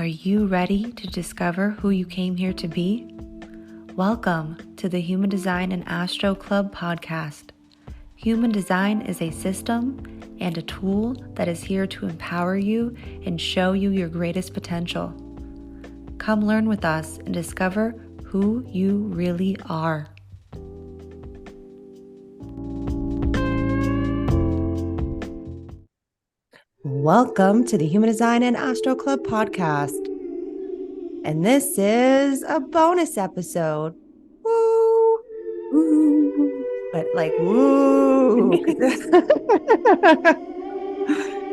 you ready to discover who you came here to be? Welcome to the Human Design and Astro Club podcast. Human design is a system and a tool that is here to empower you and show you your greatest potential. Come learn with us and discover who you really are. Welcome to the Human Design and Astro Club podcast. And this is a bonus episode. Woo! Woo! But like, woo!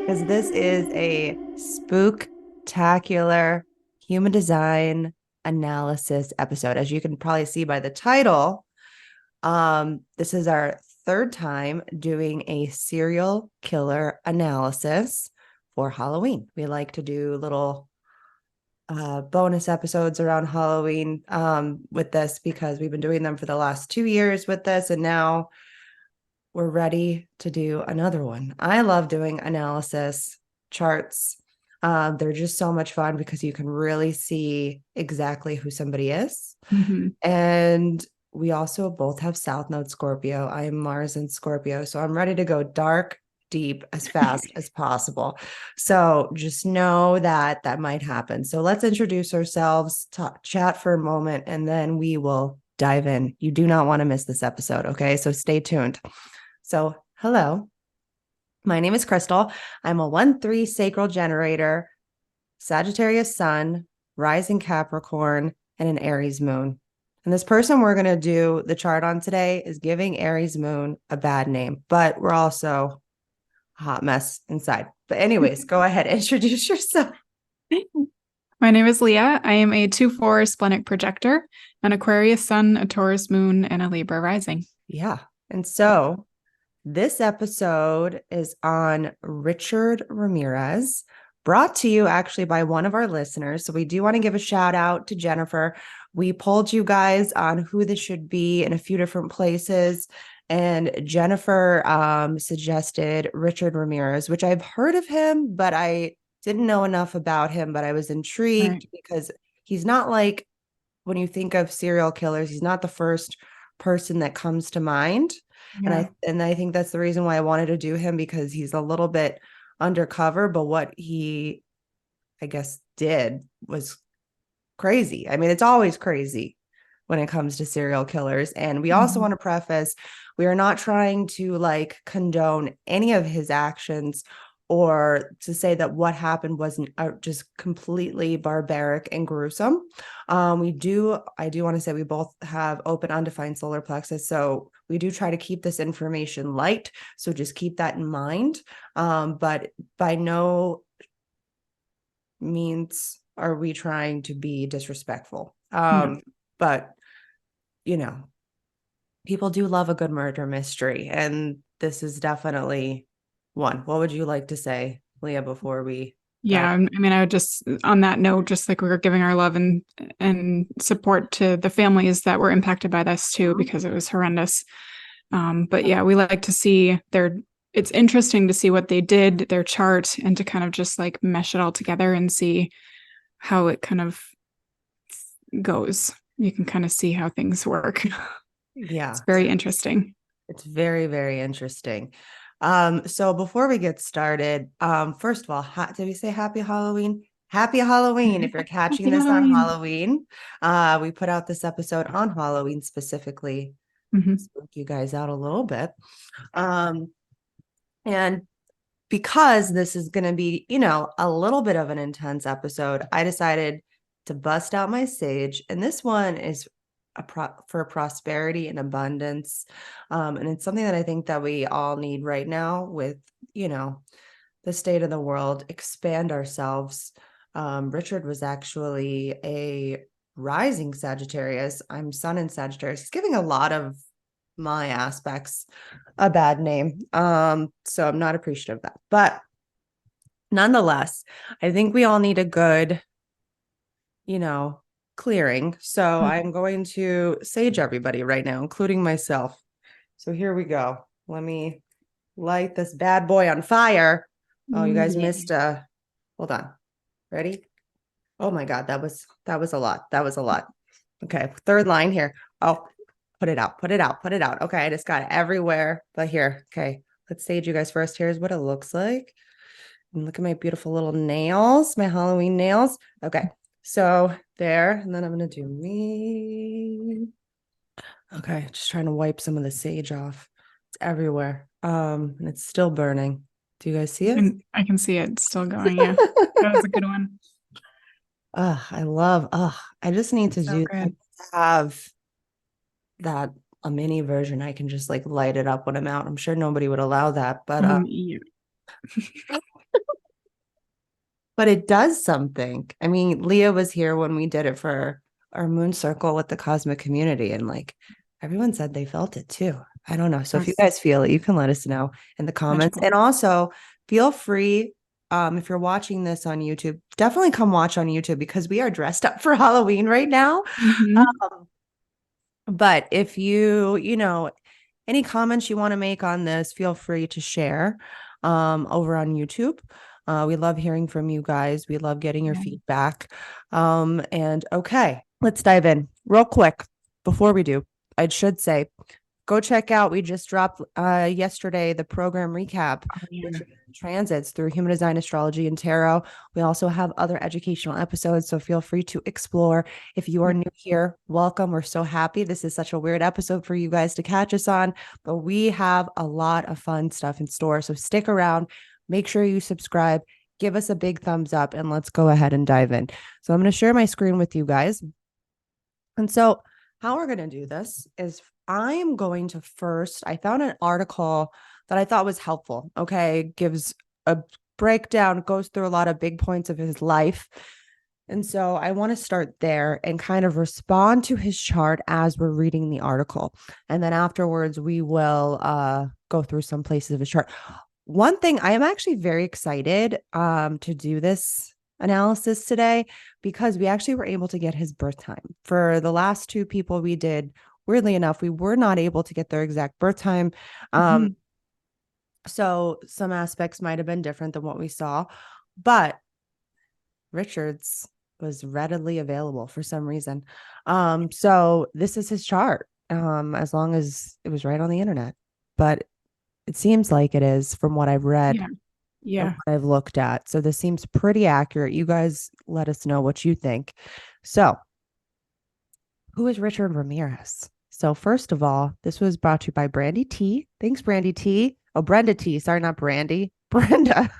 Because this is a spooktacular human design analysis episode. As you can probably see by the title, this is our third time doing a serial killer analysis for Halloween. We like to do little bonus episodes around Halloween with this because we've been doing them for the last 2 years with this, and now we're ready to do another one. I love doing analysis charts. They're just so much fun because you can really see exactly who somebody is. Mm-hmm. And we also both have South Node Scorpio. I am Mars in Scorpio, so I'm ready to go dark, deep as fast as possible. So just know that that might happen. So let's introduce ourselves, chat for a moment, and then we will dive in. You do not want to miss this episode, okay? So stay tuned. So hello, my name is Krystle. I'm a 1-3 sacral generator, Sagittarius sun, rising Capricorn, and an Aries moon. And this person we're going to do the chart on today is giving Aries moon a bad name, but we're also a hot mess inside. But anyways, go ahead, introduce yourself. My name is Leah. I am a 2-4 splenic projector, an Aquarius sun, a Taurus moon, and a Libra rising. Yeah. And so this episode is on Richard Ramirez, brought to you actually by one of our listeners. So we do want to give a shout out to Jennifer. We polled you guys on who this should be in a few different places. And Jennifer suggested Richard Ramirez, which I've heard of him, but I didn't know enough about him. But I was intrigued because he's not like, when you think of serial killers, he's not the first person that comes to mind. Yeah. And I think that's the reason why I wanted to do him, because he's a little bit undercover, but what he, I guess, did was crazy. I mean, it's always crazy when it comes to serial killers. And we also want to preface, we are not trying to like condone any of his actions or to say that what happened wasn't just completely barbaric and gruesome. I do want to say we both have open undefined solar plexus. So we do try to keep this information light. So just keep that in mind. But by no means are we trying to be disrespectful. But, you know, people do love a good murder mystery. And this is definitely one. What would you like to say, Leah, before we... Yeah, I mean, I would just, on that note, just like we were giving our love and support to the families that were impacted by this too, because it was horrendous. But yeah, we like to see it's interesting to see what they did, their chart, and to kind of just like mesh it all together and see how it kind of goes. You can kind of see how things work. Yeah. It's very interesting. It's very, very interesting. So before we get started, first of all, did we say happy Halloween? Happy Halloween. If you're catching this on Halloween, we put out this episode on Halloween specifically to spook you guys out a little bit. And because this is going to be, a little bit of an intense episode, I decided to bust out my sage. And this one is for prosperity and abundance. And it's something that I think that we all need right now with, the state of the world, expand ourselves. Richard was actually a rising Sagittarius. I'm sun in Sagittarius. He's giving a lot of my aspects a bad name. So I'm not appreciative of that. But nonetheless, I think we all need a good, clearing. So I'm going to sage everybody right now, including myself. So here we go. Let me light this bad boy on fire. Oh, you guys missed hold on. Ready? Oh my God, that was a lot. That was a lot. Okay, third line here. Oh, put it out, put it out, put it out. Okay, I just got it everywhere. But here, okay, let's stage you guys first. Here's what it looks like. And look at my beautiful little nails, my Halloween nails. Okay, so there, and then I'm gonna do me. Okay, just trying to wipe some of the sage off. It's everywhere. And it's still burning. Do you guys see it? And I can see it still going. Yeah, that was a good one. I just need to So do good. have that a mini version. I can just like light it up when I'm out. I'm sure nobody would allow that, Yeah. but it does something. I mean, Leah was here when we did it for our moon circle with the cosmic community, and like everyone said they felt it too. I don't know. So That if you was guys feel it, you can let us know in the comments. magical. And also feel free, if you're watching this on YouTube, definitely come watch on YouTube because we are dressed up for Halloween right now. Hmm. Um, but if you any comments you want to make on this, feel free to share over on YouTube. We love hearing from you guys. We love getting your Yeah. feedback. And okay, let's dive in real quick. Before we do, I should say, go check out. We just dropped yesterday the program recap, Oh, yeah. which transits through human design, astrology, and tarot. We also have other educational episodes, so feel free to explore. If you are new here, welcome. We're so happy. This is such a weird episode for you guys to catch us on, but we have a lot of fun stuff in store. So stick around. Make sure you subscribe. Give us a big thumbs up, and let's go ahead and dive in. So I'm going to share my screen with you guys. And so, how we're going to do this is I am going to first, I found an article that I thought was helpful. Okay. Gives a breakdown, goes through a lot of big points of his life. And so I want to start there and kind of respond to his chart as we're reading the article. And then afterwards, we will go through some places of his chart. One thing, I am actually very excited to do this analysis today because we actually were able to get his birth time. For the last two people we did, weirdly enough, we were not able to get their exact birth time. Mhm. So some aspects might have been different than what we saw, but Richard's was readily available for some reason. So this is his chart, as long as it was right on the internet. But it seems like it is from what I've read Yeah. and Yeah. what I've looked at. So this seems pretty accurate. You guys let us know what you think. So, who is Richard Ramirez? So, first of all, this was brought to you by Brandy T. Thanks, Brandy T. Oh, Brenda T. Sorry, not Brandy. Brenda.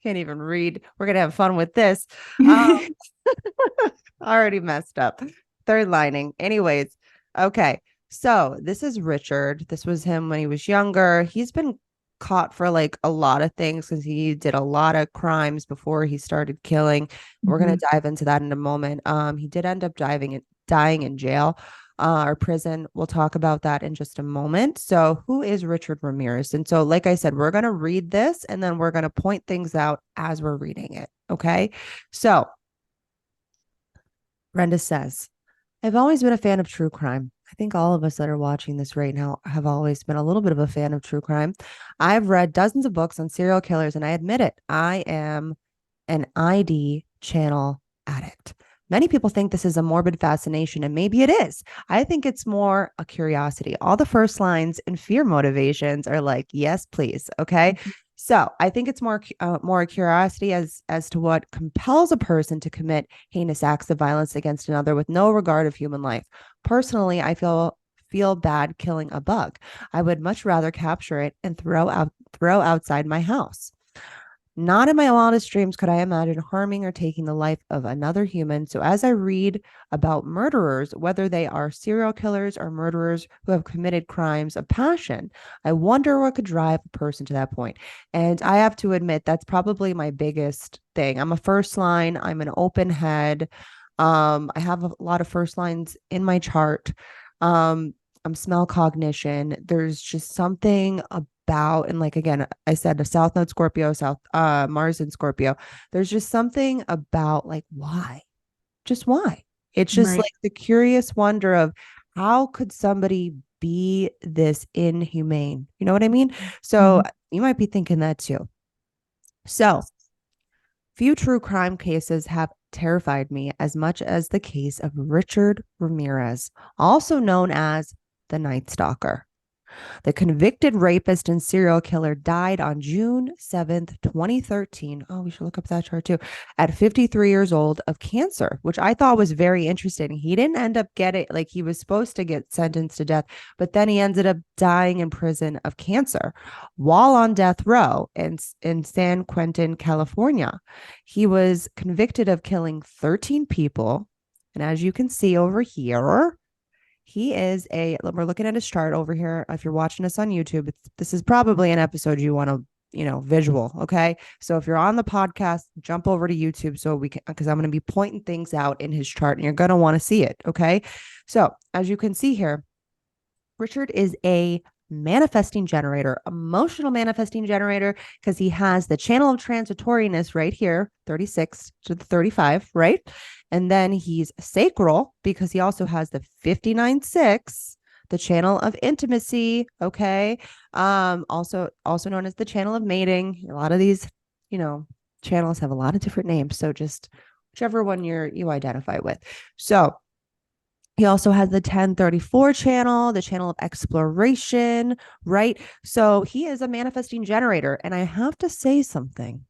Can't even read. We're going to have fun with this. Already messed up. Third lining. Anyways, okay. So this is Richard. This was him when he was younger. He's been caught for like a lot of things because he did a lot of crimes before he started killing. We're gonna Mhm. dive into that in a moment. He did end up dying in jail or prison. We'll talk about that in just a moment. So who is Richard Ramirez? And so, like I said, we're gonna read this and then we're gonna point things out as we're reading it. Okay. So Brenda says, I've always been a fan of true crime. I think all of us that are watching this right now have always been a little bit of a fan of true crime. I've read dozens of books on serial killers, and I admit it, I am an ID channel addict. Many people think this is a morbid fascination, and maybe it is. I think it's more a curiosity. All the first lines and fear motivations are like, yes, please. Okay. So I think it's more a curiosity as to what compels a person to commit heinous acts of violence against another with no regard of human life. Personally, I feel bad killing a bug. I would much rather capture it and throw outside my house. Not in my wildest dreams could I imagine harming or taking the life of another human. So, as I read about murderers, whether they are serial killers or murderers who have committed crimes of passion, I wonder what could drive a person to that point. And I have to admit, that's probably my biggest thing. I'm a first line, I'm an open head. I have a lot of first lines in my chart. I'm smell cognition. There's just something about, and like again, I said a South Node Scorpio, South Mars in Scorpio. There's just something about like why? Just why? It's just Right. like the curious wonder of how could somebody be this inhumane? You know what I mean? So Mhm. you might be thinking that too. So Few true crime cases have terrified me as much as the case of Richard Ramirez, also known as the Night Stalker. The convicted rapist and serial killer died on June 7th, 2013. Oh, we should look up that chart too. At 53 years old of cancer, which I thought was very interesting. He didn't end up getting, like, he was supposed to get sentenced to death, but then he ended up dying in prison of cancer while on death row in San Quentin, California. He was convicted of killing 13 people. And as you can see over here, we're looking at his chart over here. If you're watching us on YouTube, this is probably an episode you want to, visual. Okay. So if you're on the podcast, jump over to YouTube so we can, because I'm going to be pointing things out in his chart and you're going to want to see it. Okay. So as you can see here, Richard is a manifesting generator, emotional manifesting generator, because he has the channel of transitoriness right here, 36 to the 35, right? And then he's sacral because he also has the 59-6, the channel of intimacy, okay? Also known as the channel of mating. A lot of these, channels have a lot of different names, so just whichever one you identify with. So he also has the 1034 channel, the channel of exploration, right? So he is a manifesting generator. And I have to say something.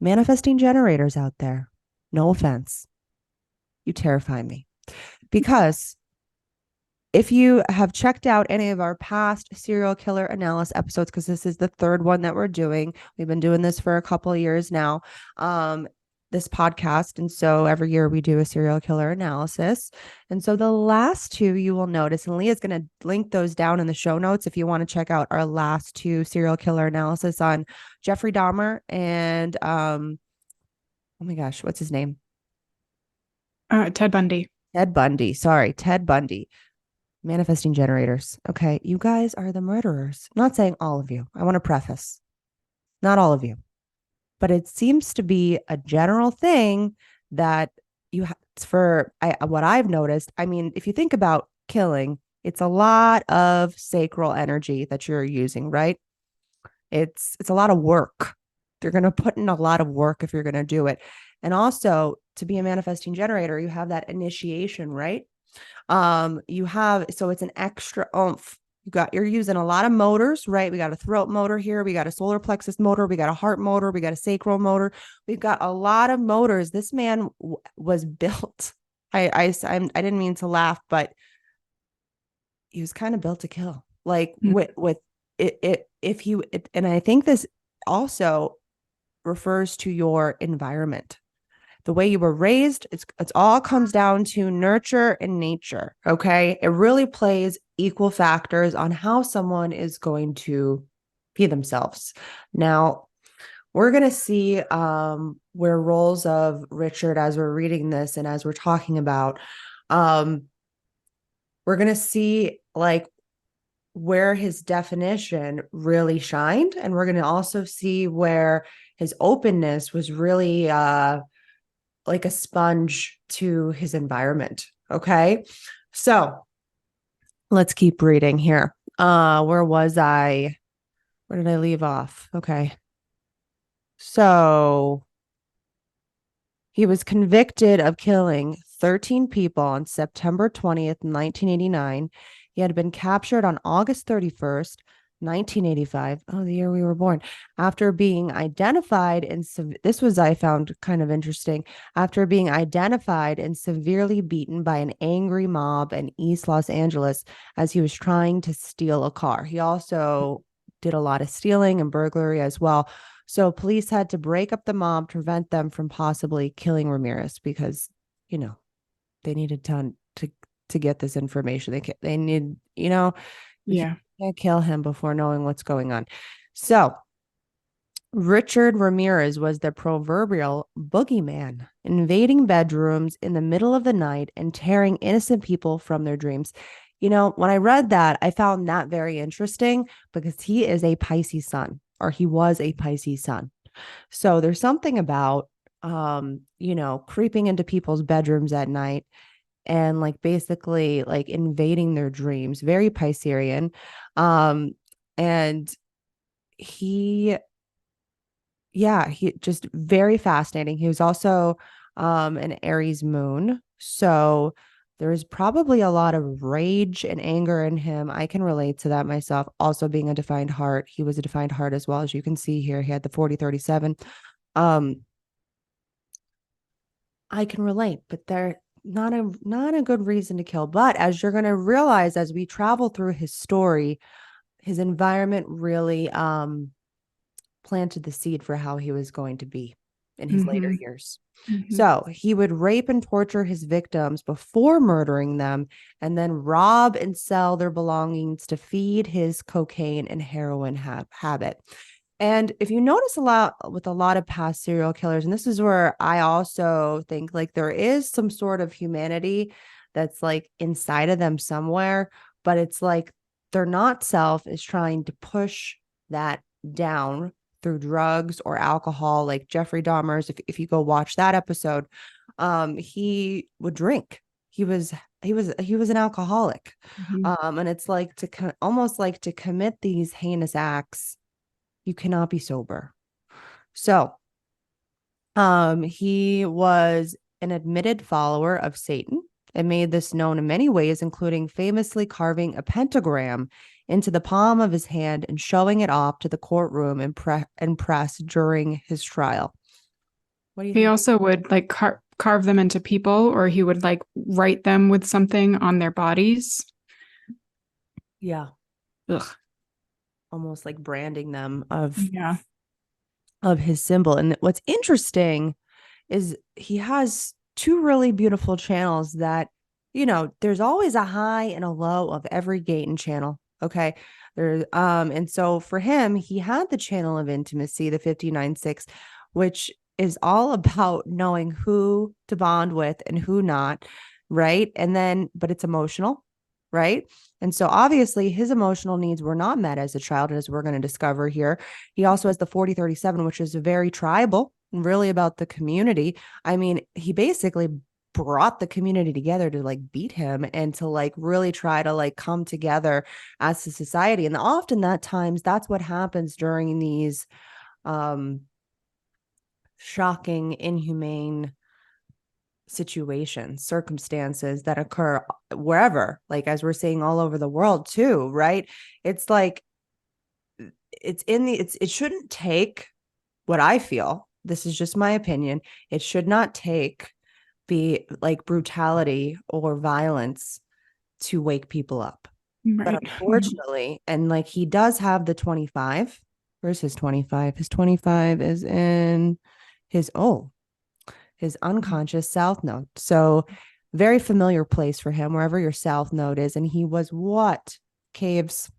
Manifesting generators out there, no offense, you terrify me. Because if you have checked out any of our past serial killer analysis episodes, because this is the third one that we're doing, we've been doing this for a couple of years now. This podcast. And so every year we do a serial killer analysis. And so the last two you will notice, and Leah's going to link those down in the show notes if you want to check out our last two serial killer analysis on Jeffrey Dahmer and, oh my gosh, what's his name? Ted Bundy. Ted Bundy. Sorry, Ted Bundy. Manifesting generators. Okay. You guys are the murderers. I'm not saying all of you. I want to preface, not all of you. But it seems to be a general thing that what I've noticed. I mean, if you think about killing, it's a lot of sacral energy that you're using, right? It's a lot of work. You're going to put in a lot of work if you're going to do it. And also to be a manifesting generator, you have that initiation, right? So it's an extra oomph. You're using a lot of motors, right? We got a throat motor here. We got a solar plexus motor. We got a heart motor. We got a sacral motor. We've got a lot of motors. This man was built. I didn't mean to laugh, but he was kind of built to kill. Like with it, and I think this also refers to your environment, the way you were raised. It's all comes down to nurture and nature. Okay. It really plays equal factors on how someone is going to be themselves. Now, we're going to see where roles of Richard, as we're reading this and as we're talking about, we're going to see like where his definition really shined. And we're going to also see where his openness was really like a sponge to his environment. Okay. So let's keep reading here. Where was I? Where did I leave off? Okay. So he was convicted of killing 13 people on September 20th, 1989. He had been captured on August 31st, 1985. Oh, the year we were born. After being identified in this was, I found kind of interesting. After being identified and severely beaten by an angry mob in East Los Angeles as he was trying to steal a car. He also did a lot of stealing and burglary as well. So police had to break up the mob to prevent them from possibly killing Ramirez because, they needed to get this information. They need, Yeah. can't kill him before knowing what's going on. So Richard Ramirez was the proverbial boogeyman, invading bedrooms in the middle of the night and tearing innocent people from their dreams. When I read that, I found that very interesting because he is a Pisces sun, or he was a Pisces sun. So there's something about, creeping into people's bedrooms at night and like basically like invading their dreams, very Piscean. And he Yeah, he just very fascinating. He was also an Aries moon. So there's probably a lot of rage and anger in him. I can relate to that myself. Also being a defined heart. He was a defined heart as well, as you can see here. He had the 4037. Um, I can relate, but they're not a good reason to kill. But as you're gonna realize as we travel through his story, his environment really planted the seed for how he was going to be in his later Mm-hmm. years. Mm-hmm. So he would rape and torture his victims before murdering them and then rob and sell their belongings to feed his cocaine and heroin habit. And if you notice a lot with a lot of past serial killers, and this is where I also think like there is some sort of humanity that's like inside of them somewhere, but it's like their not self is trying to push that down through drugs or alcohol, like Jeffrey Dahmer's. If you go watch that episode, he would drink. He was an alcoholic. Mm-hmm. And it's like almost like to commit these heinous acts, you cannot be sober. So, he was an admitted follower of Satan and made this known in many ways, including famously carving a pentagram into the palm of his hand and showing it off to the courtroom and press during his trial. What do you He think? also would like carve them into people, or he would like write them with something on their bodies. Yeah, Ugh. almost like branding them Yeah. of his symbol. And what's interesting is he has two really beautiful channels that, there's always a high and a low of every Gaten channel. Okay. And so for him, he had the channel of intimacy, the 59-6, which is all about knowing who to bond with and who not. Right. And then, but it's emotional. Right. And so obviously his emotional needs were not met as a child, as we're going to discover here. He also has the 4037, which is very tribal and really about the community. I mean, he basically brought the community together to like beat him and to like really try to like come together as a society. And often that times that's what happens during these um shocking, inhumane situations, circumstances that occur wherever, like as we're seeing all over the world too, right? It's like it shouldn't take, what I feel, this is just my opinion, it should not take be like brutality or violence to wake people up. But Right. unfortunately, and like he does have the 25. Where's his 25? His 25 is in his unconscious south node. So very familiar place for him, wherever your south node is. And he was what? Caves.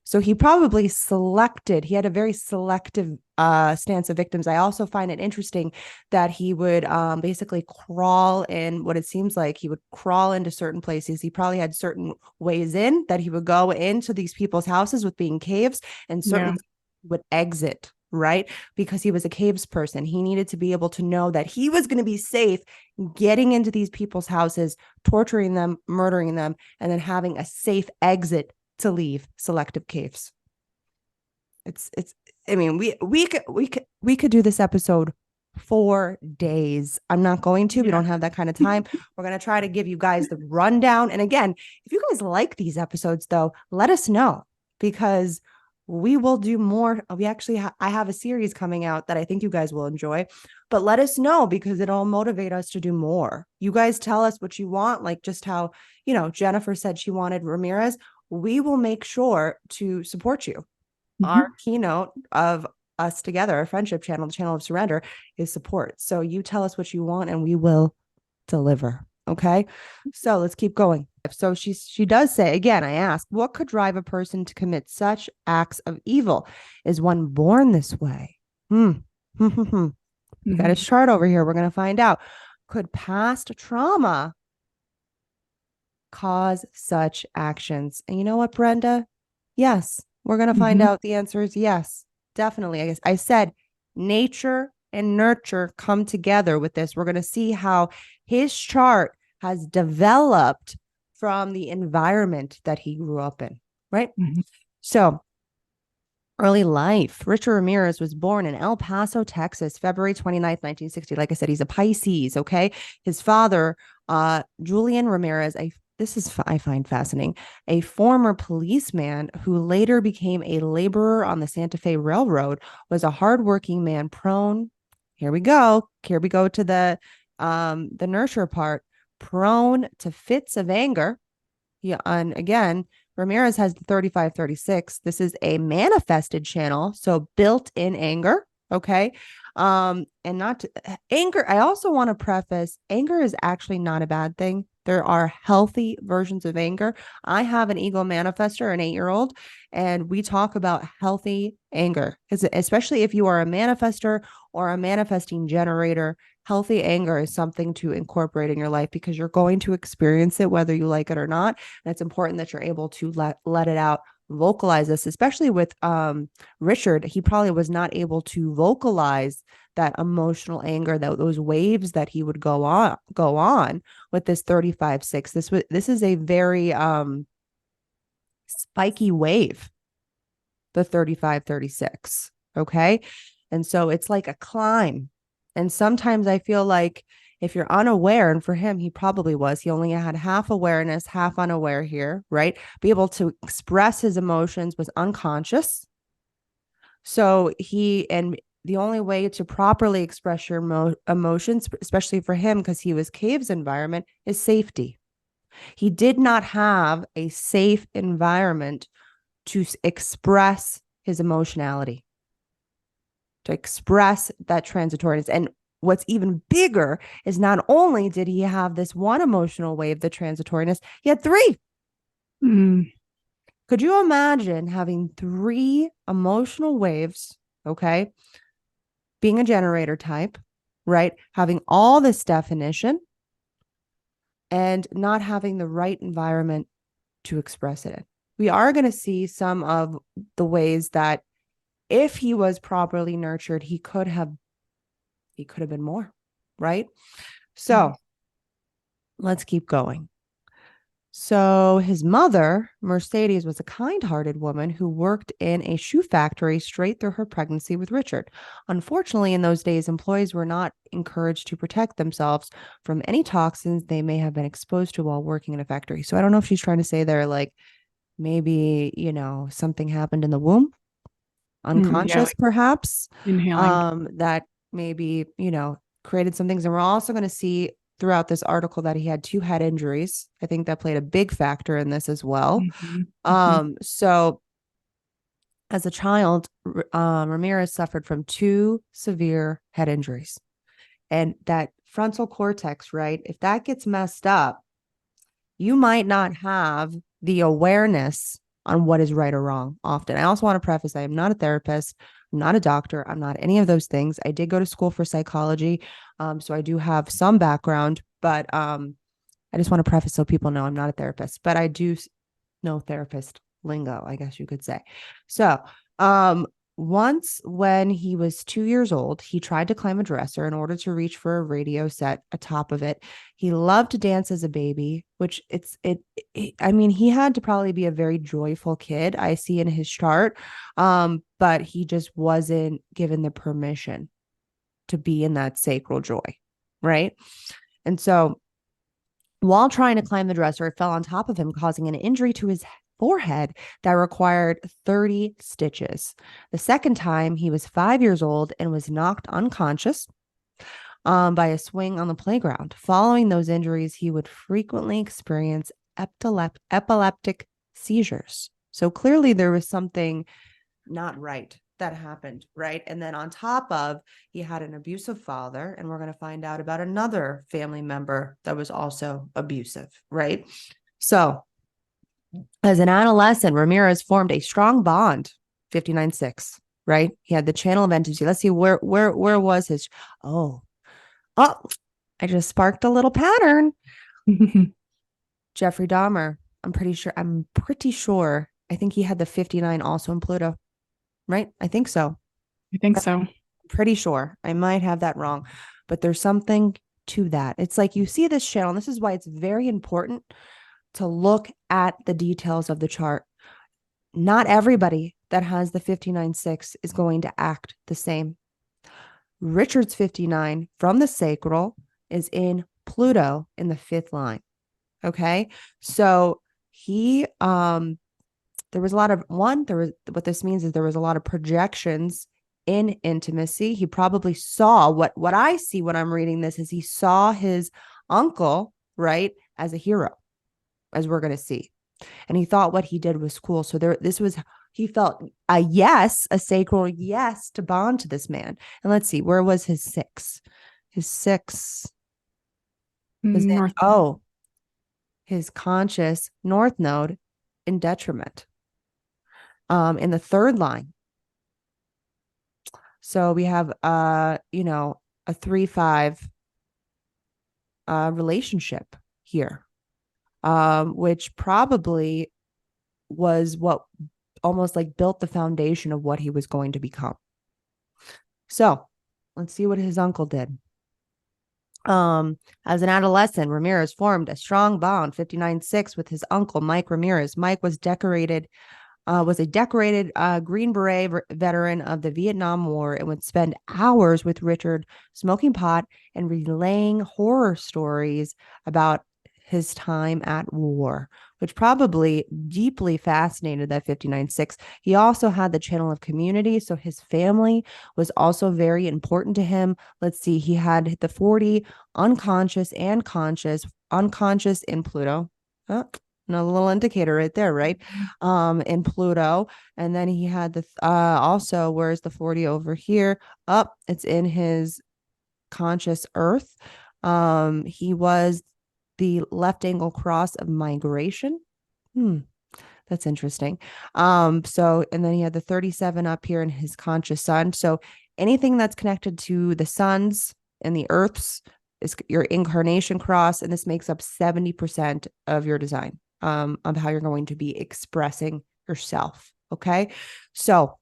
So he probably he had a very selective stance of victims. I also find it interesting that he would basically crawl in, what it seems like he would crawl into certain places. He probably had certain ways in that he would go into these people's houses with being caves, and certain Yeah. ways he would exit, right? Because he was a caves person. He needed to be able to know that he was going to be safe getting into these people's houses, torturing them, murdering them, and then having a safe exit to leave selective caves. It's I mean, we could do this episode for days. I'm not going to. We Yeah. don't have that kind of time. We're going to try to give you guys the rundown. And again, if you guys like these episodes though, let us know, because we will do more. We actually I have a series coming out that I think you guys will enjoy. But let us know, because it'll motivate us to do more. You guys tell us what you want, like just how, Jennifer said she wanted Ramirez. We will make sure to support you. Our Mm-hmm. keynote of us together, our friendship channel, the channel of surrender, is support. So you tell us what you want and we will deliver. Okay. So let's keep going. So she does say, again, I ask, what could drive a person to commit such acts of evil? Is one born this way? We got a Mm-hmm. chart over here. We're going to find out. Could past trauma cause such actions? And you know what, Brenda? Yes, we're going to find Mm-hmm. out the answer is yes, definitely. I guess I said nature and nurture come together with this. We're going to see how his chart has developed from the environment that he grew up in, right? Mm-hmm. So Early life. Richard Ramirez was born in El Paso, Texas, February 29th, 1960. Like I said, he's a Pisces, okay? His father, Julian Ramirez, I find fascinating, a former policeman who later became a laborer on the Santa Fe Railroad, was a hardworking man prone. Here we go. Here we go to the nurture part. Prone to fits of anger. Yeah, and again, Ramirez has the 3536. This is a manifested channel, so built-in anger, okay? And not to, anger, I also want to preface, anger is actually not a bad thing. There are healthy versions of anger. I have an ego manifester, an 8-year-old, and we talk about healthy anger, especially if you are a manifester or a manifesting generator. Healthy anger is something to incorporate in your life because you're going to experience it whether you like it or not. And it's important that you're able to let it out, vocalize this, especially with Richard. He probably was not able to vocalize that emotional anger, that those waves that he would go on with this 35-6. This is a very spiky wave, the 35-36. Okay. And so it's like a climb. And sometimes I feel like if you're unaware, and for him, he probably was, he only had half awareness, half unaware here, right? Be able to express his emotions was unconscious. So and the only way to properly express your emotions, especially for him, because he was Cave's environment, is safety. He did not have a safe environment to express his emotionality, to express that transitoriness. And what's even bigger is not only did he have this one emotional wave, the transitoriness, he had three. Mm. Could you imagine having three emotional waves? Okay. Being a generator type, right? Having all this definition and not having the right environment to express it in. We are going to see some of the ways that if he was properly nurtured, he could have been more, right? So let's keep going. So his mother, Mercedes, was a kind-hearted woman who worked in a shoe factory straight through her pregnancy with Richard. Unfortunately, in those days, employees were not encouraged to protect themselves from any toxins they may have been exposed to while working in a factory. So I don't know if she's trying to say there, like, maybe, something happened in the womb, Yeah, unconscious like perhaps, inhaling. that maybe, created some things. And we're also going to see throughout this article that he had 2 head injuries. I think that played a big factor in this as well. So as a child, Ramirez suffered from 2 severe head injuries. And that frontal cortex, right? If that gets messed up, you might not have the awareness on what is right or wrong often. I also want to preface, I am not a therapist. I'm not a doctor. I'm not any of those things. I did go to school for psychology. So I do have some background, but I just want to preface so people know I'm not a therapist, but I do know therapist lingo, I guess you could say. So once when he was 2 years old, he tried to climb a dresser in order to reach for a radio set atop of it. He loved to dance as a baby, which I mean, he had to probably be a very joyful kid, I see in his chart. But he just wasn't given the permission to be in that sacral joy, right? And so while trying to climb the dresser, it fell on top of him, causing an injury to his forehead that required 30 stitches. The second time, he was 5 years old and was knocked unconscious by a swing on the playground. Following those injuries, he would frequently experience epileptic seizures. So clearly, there was something not right that happened, right? And then on top of, he had an abusive father, and we're going to find out about another family member that was also abusive, right? So as an adolescent, Ramirez formed a strong bond, 59-6, right? He had the channel of entity. Let's see, where was his, oh, I just sparked a little pattern. Jeffrey Dahmer, I'm pretty sure, I think he had the 59 also in Pluto, right? I think so. I think so. Pretty sure. I might have that wrong, but there's something to that. It's like you see this channel, and this is why it's very important to look at the details of the chart. Not everybody that has the 59-6 is going to act the same. Richard's 59 from the sacral is in Pluto in the fifth line. Okay. So he, there was a lot of what this means is there was a lot of projections in intimacy. He probably saw what I see when I'm reading this is he saw his uncle, right, as a hero, as we're going to see. And he thought what he did was cool. So he felt a sacral yes to bond to this man. And let's see, where was his 6? His 6 was North. his conscious north node in detriment. In the third line. So we have a 3-5 relationship here. Which probably was what almost like built the foundation of what he was going to become. So let's see what his uncle did. As an adolescent, Ramirez formed a strong bond, 59-6, with his uncle, Mike Ramirez. Mike was a decorated Green Beret veteran of the Vietnam War and would spend hours with Richard smoking pot and relaying horror stories about his time at war, which probably deeply fascinated that 59-6. He also had the channel of community, so his family was also very important to him. Let's see, he had the 40 unconscious and conscious, unconscious in Pluto. Another little indicator right there, right? In Pluto. And then he had the also, where's the 40 over here? It's in his conscious Earth. He was the left angle cross of migration. That's interesting. So, and then he had the 37 up here in his conscious sun. So anything that's connected to the suns and the earths is your incarnation cross. And this makes up 70% of your design, of how you're going to be expressing yourself. Okay. So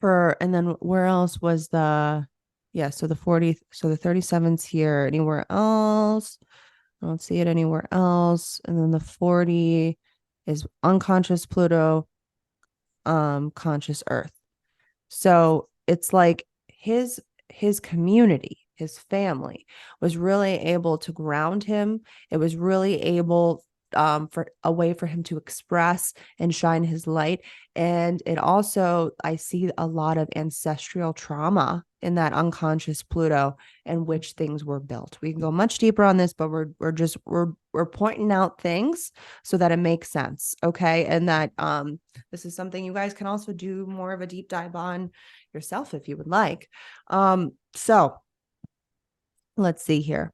and then where else was so the 40, so the 37's here. Anywhere else? I don't see it anywhere else. And then the 40 is unconscious Pluto, conscious Earth. So it's like his community, his family was really able to ground him. It was really able for a way for him to express and shine his light. And it also, I see a lot of ancestral trauma in that unconscious Pluto and which things were built. We can go much deeper on this, but we're pointing out things so that it makes sense. Okay. And that this is something you guys can also do more of a deep dive on yourself if you would like. So let's see here.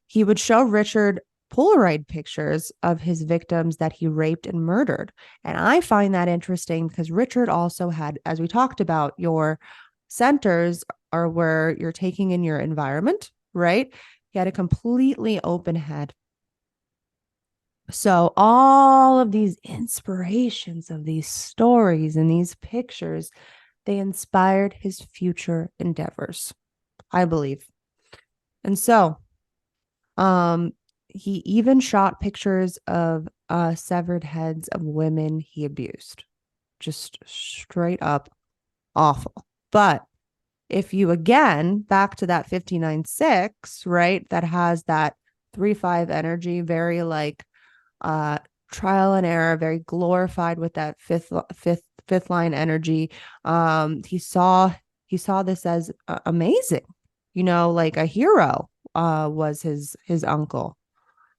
He would show Richard Polaroid pictures of his victims that he raped and murdered. And I find that interesting because Richard also had, as we talked about, your centers are where you're taking in your environment, right? He had a completely open head. So all of these inspirations of these stories and these pictures, they inspired his future endeavors, I believe. And so, he even shot pictures of severed heads of women he abused. Just straight up awful. But if you, again, back to that 59-6, right, that has that 3-5 energy, very like trial and error, very glorified with that fifth line energy. He saw this as amazing, like a hero. Was his uncle,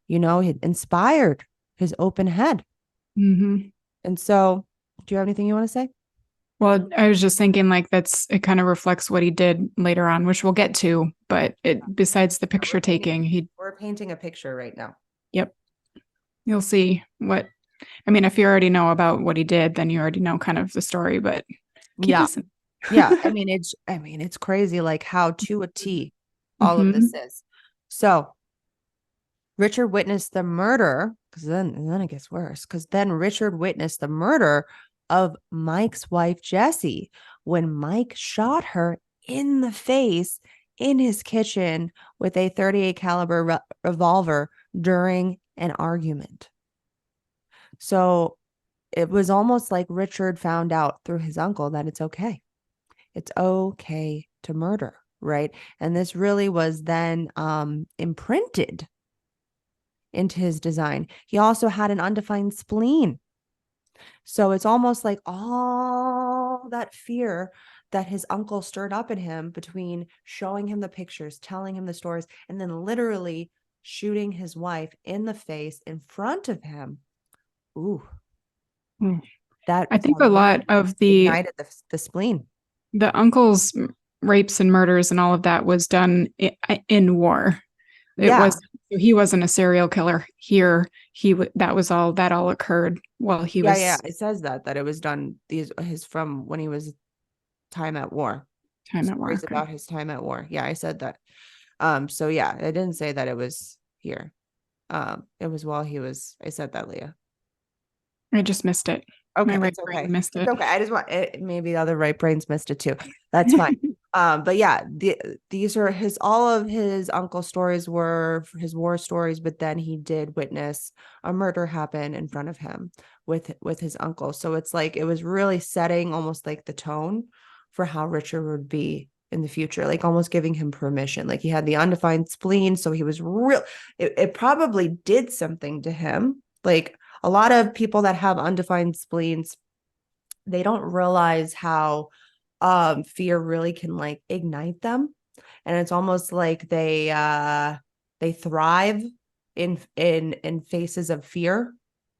he inspired his open head. Mm-hmm. And so, do you have anything you want to say? Well, I was just thinking like it kind of reflects what he did later on, which we'll get to, but besides the picture taking, we're painting a picture right now. Yep. You'll see if you already know about what he did, then you already know kind of the story, but keep listening. Yeah. It's crazy, like how to a T all of this is. So Richard witnessed the murder, because then it gets worse, because then Richard witnessed the murder of Mike's wife, Jessie, when Mike shot her in the face in his kitchen with a 38 caliber revolver during an argument. So it was almost like Richard found out through his uncle that it's okay. It's okay to murder, right? And this really was then imprinted into his design. He also had an undefined spleen. So it's almost like all that fear that his uncle stirred up in him between showing him the pictures, telling him the stories, and then literally shooting his wife in the face in front of him. Ooh, Mm. that I think a lot of ignited the spleen. the uncle's rapes and murders and all of that was done in war. It Yeah. was he wasn't a serial killer here. That all occurred while he was Yeah. It says that it was done his from when he was time at war. time at war. Stories about his time at war. Yeah, I said that. So yeah, I didn't say that it was here. It was while he was. I said that, Leah. I just missed it. Okay, My right it's brain okay. missed It's it. okay. I just want it, maybe the other right brains missed it too. That's fine. But yeah, these are all of his uncle's stories were his war stories, but then he did witness a murder happen in front of him with his uncle. So it's like it was really setting almost like the tone for how Richard would be in the future, like almost giving him permission. Like he had the undefined spleen, so he was real. It probably did something to him. Like a lot of people that have undefined spleens, they don't realize how fear really can like ignite them, and it's almost like they thrive in faces of fear.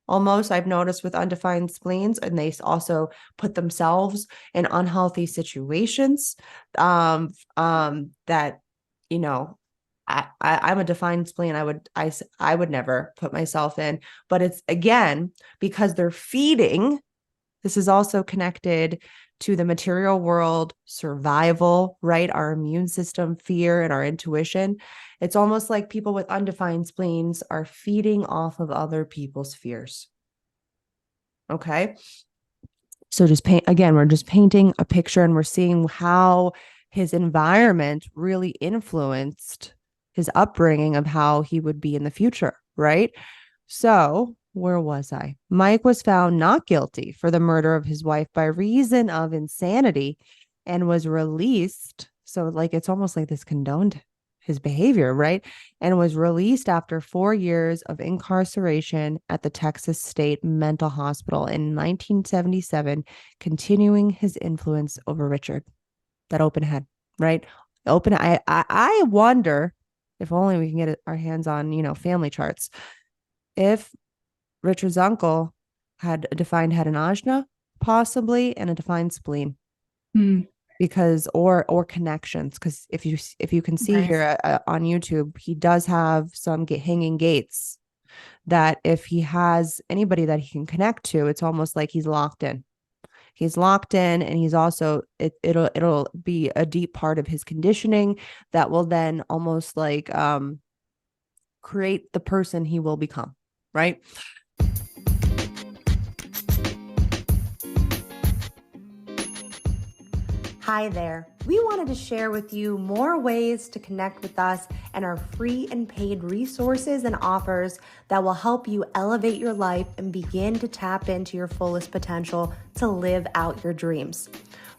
Almost, I've noticed with undefined spleens, and they also put themselves in unhealthy situations. That you know, I'm a defined spleen. I would never put myself in, but it's again because they're feeding. This is also connected to the material world, survival, right? Our immune system, fear, and our intuition. It's almost like people with undefined spleens are feeding off of other people's fears. Okay. So just paint again, we're just painting a picture and we're seeing how his environment really influenced his upbringing of how he would be in the future, right? So, where was I? Mike was found not guilty for the murder of his wife by reason of insanity and was released. So, like, it's almost like this condoned his behavior, right? And was released after 4 years of incarceration at the Texas State Mental Hospital in 1977, continuing his influence over Richard. That open head, right? I wonder if only we can get our hands on, family charts. If Richard's uncle had a defined head and ajna, possibly, and a defined spleen. Because or connections, because if you can see Right. here on YouTube, he does have some hanging gates that if he has anybody that he can connect to, it's almost like he's locked in. He's locked in, and he's also it'll be a deep part of his conditioning that will then almost like create the person he will become, right? Hi there. We wanted to share with you more ways to connect with us and our free and paid resources and offers that will help you elevate your life and begin to tap into your fullest potential to live out your dreams.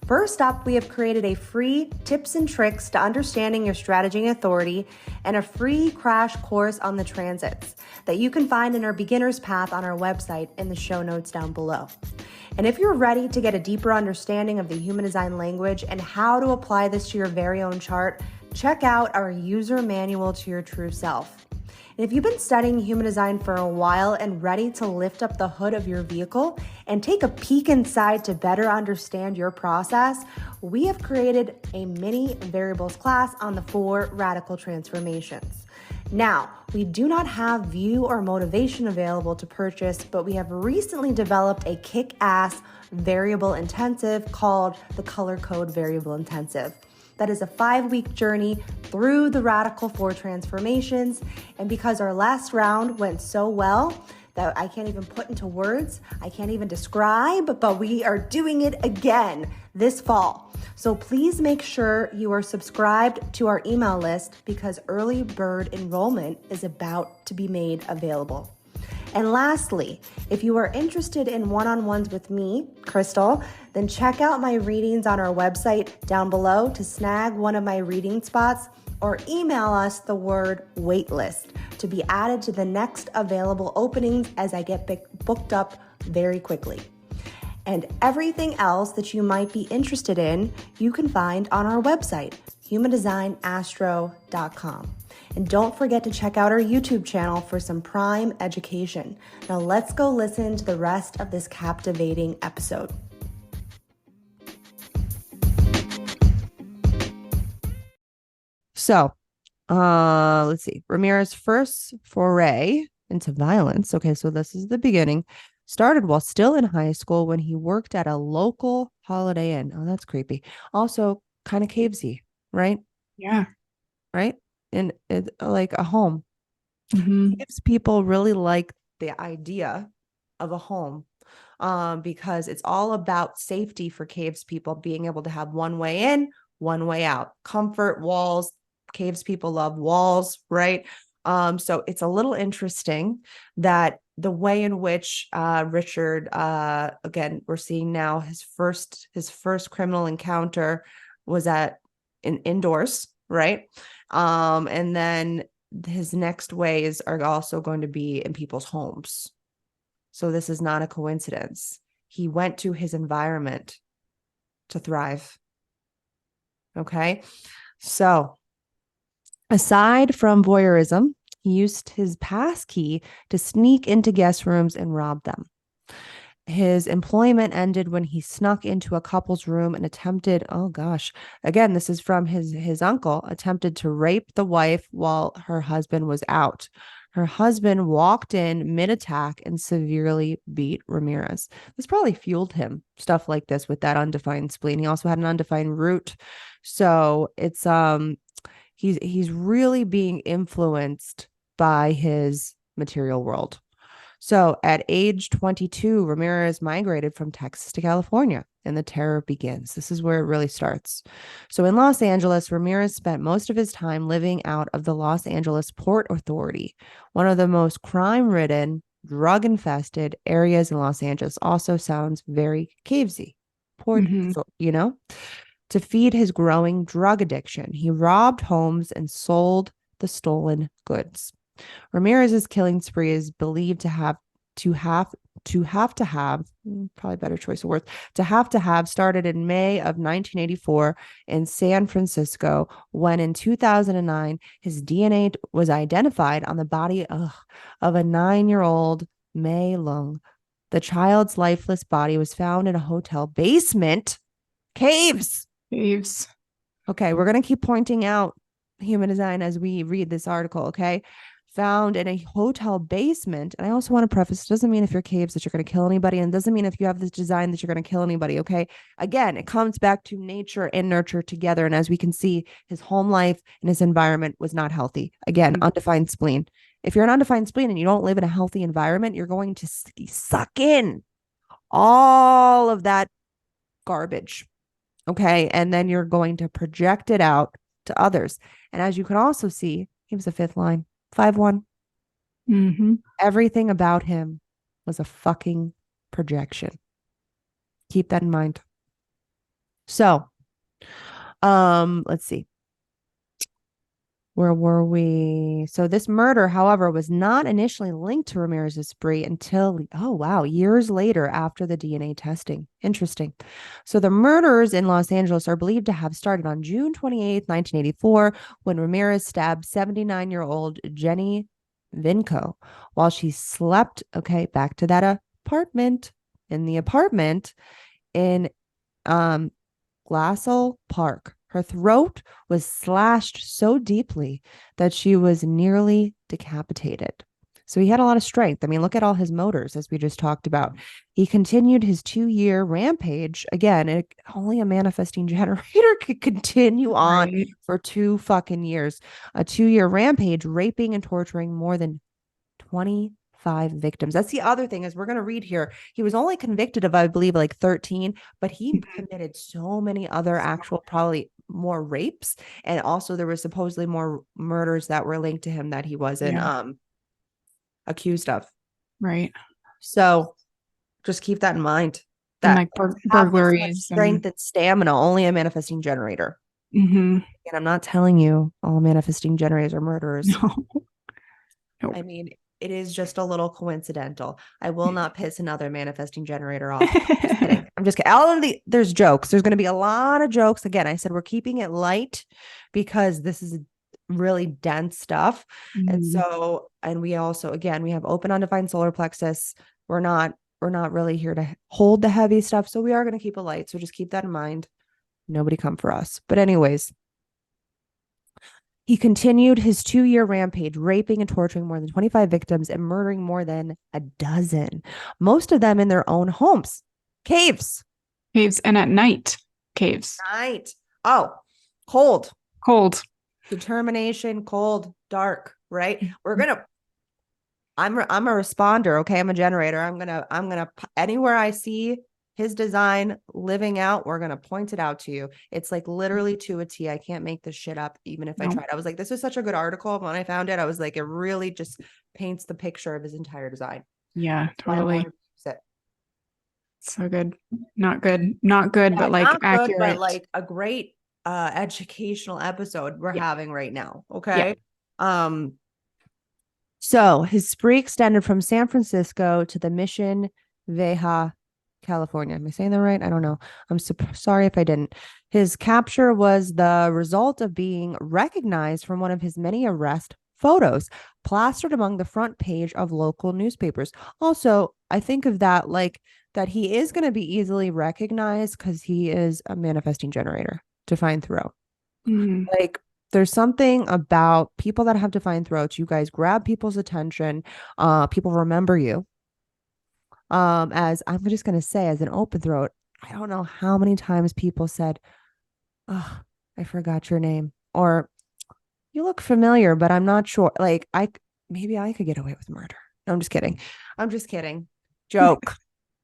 First up, we have created a free tips and tricks to understanding your strategy and authority and a free crash course on the transits that you can find in our beginner's path on our website in the show notes down below. And if you're ready to get a deeper understanding of the human design language and how to apply this to your very own chart, check out our user manual to your true self. And if you've been studying human design for a while and ready to lift up the hood of your vehicle and take a peek inside to better understand your process, we have created a mini variables class on the 4 radical transformations. Now, we do not have view or motivation available to purchase, but we have recently developed a kick-ass variable intensive called the Color Code Variable Intensive. That is a 5-week journey through the radical 4 transformations. And because our last round went so well that I can't even put into words, I can't even describe, but we are doing it again this fall. So please make sure you are subscribed to our email list because early bird enrollment is about to be made available. And lastly, if you are interested in one-on-ones with me, Krystle, then check out my readings on our website down below to snag one of my reading spots, or email us the word waitlist to be added to the next available openings as I get booked up very quickly. And everything else that you might be interested in, you can find on our website, humandesignastro.com. And don't forget to check out our YouTube channel for some prime education. Now let's go listen to the rest of this captivating episode. So, let's see. Ramirez's first foray into violence. Okay, so this is the beginning. Started while still in high school when he worked at a local Holiday Inn. Oh, that's creepy. Also, kind of cavesy, right? Yeah. Right? And it's like a home. Mm-hmm. Caves people really like the idea of a home, because it's all about safety for caves people, being able to have one way in, one way out, comfort, walls. Caves people love walls, right? So it's a little interesting that the way in which Richard, again, we're seeing now his first criminal encounter was indoors, right? And then his next ways are also going to be in people's homes. So this is not a coincidence. He went to his environment to thrive. Okay. So aside from voyeurism, he used his pass key to sneak into guest rooms and rob them. His employment ended when he snuck into a couple's room and attempted, oh gosh, again, this is from his uncle, attempted to rape the wife while her husband was out. Her husband walked in mid-attack and severely beat Ramirez. This probably fueled him, stuff like this with that undefined spleen. He also had an undefined root. So it's he's really being influenced by his material world. So at age 22, Ramirez migrated from Texas to California, and the terror begins. This is where it really starts. So in Los Angeles, Ramirez spent most of his time living out of the Los Angeles Port Authority, one of the most crime-ridden, drug-infested areas in Los Angeles. Also sounds very cavesy. Port, to feed his growing drug addiction, he robbed homes and sold the stolen goods. Ramirez's killing spree is believed to have probably better choice of words, to have started in May of 1984 in San Francisco, when in 2009 his DNA was identified on the body of a 9-year-old Mei Lung. The child's lifeless body was found in a hotel basement. Caves. Okay, we're going to keep pointing out human design as we read this article, okay? Found in a hotel basement. And I also want to preface, it doesn't mean if you're caves that you're going to kill anybody, and it doesn't mean if you have this design that you're going to kill anybody, okay? Again, it comes back to nature and nurture together. And as we can see, his home life and his environment was not healthy. Again, undefined spleen. If you're an undefined spleen and you don't live in a healthy environment, you're going to suck in all of that garbage, okay? And then you're going to project it out to others. And as you can also see, he was a fifth line. 5'1". Everything about him was a fucking projection. Keep that in mind. So, let's see. Where were we? So this murder, however, was not initially linked to Ramirez's spree until, years later after the DNA testing. Interesting. So the murders in Los Angeles are believed to have started on June 28th, 1984, when Ramirez stabbed 79-year-old Jenny Vinco while she slept. Okay, back to that apartment. In the apartment in Glassell Park. Her throat was slashed so deeply that she was nearly decapitated. So he had a lot of strength. I mean, look at all his motors, as we just talked about. He continued his 2-year rampage. Again, only a manifesting generator could continue on for 2 fucking years. A 2-year rampage, raping and torturing more than 25 victims. That's the other thing, is we're going to read here. He was only convicted of, I believe, like 13, but he committed so many other actual, probably more rapes. And also there was supposedly more murders that were linked to him that he wasn't accused of. Right. So just keep that in mind. And That like have this much burglaries and strength and stamina, only a manifesting generator. hmm And I'm not telling you all manifesting generators are murderers. no. Nope. I mean, it is just a little coincidental. I will not piss another manifesting generator off. Just kidding. I'm just kidding. There's jokes. There's going to be a lot of jokes. Again, I said we're keeping it light because this is really dense stuff. And Mhm. so, and we also, again, we have open undefined solar plexus. We're not really here to hold the heavy stuff. So we are going to keep it light. So just keep that in mind. Nobody come for us. But anyways, he continued his 2-year rampage, raping and torturing more than 25 victims and murdering more than a dozen, most of them in their own homes. Caves. Caves and at night caves. Night. Oh, cold. Cold. Determination, cold, dark, right? I'm a responder, okay? I'm a generator. I'm gonna anywhere I see his design living out, we're gonna point it out to you. It's like literally to a T. I can't make this shit up, even if I No. tried. I was like, this is such a good article. When I found it, I was like, it really just paints the picture of his entire design. Yeah, So I totally. wanted to use it. So good. Not good. Not good, Yeah, but like not good, but accurate. like a great educational episode we're Yeah. having right now. Yeah. Okay. Um, So his spree extended from San Francisco to the Mission Vieja, California. Am I saying that right? I don't know. I'm sorry if I didn't. His capture was the result of being recognized from one of his many arrest photos plastered among the front page of local newspapers. Also, I think of that like that he is going to be easily recognized because he is a manifesting generator to find through. Mhm. Like there's something about people that have defined throats. You guys grab people's attention. People remember you. As I'm just gonna say, as an open throat, I don't know how many times people said, "Oh, I forgot your name," or "You look familiar, but I'm not sure." Like maybe I could get away with murder. No, I'm just kidding. I'm just kidding. Joke. These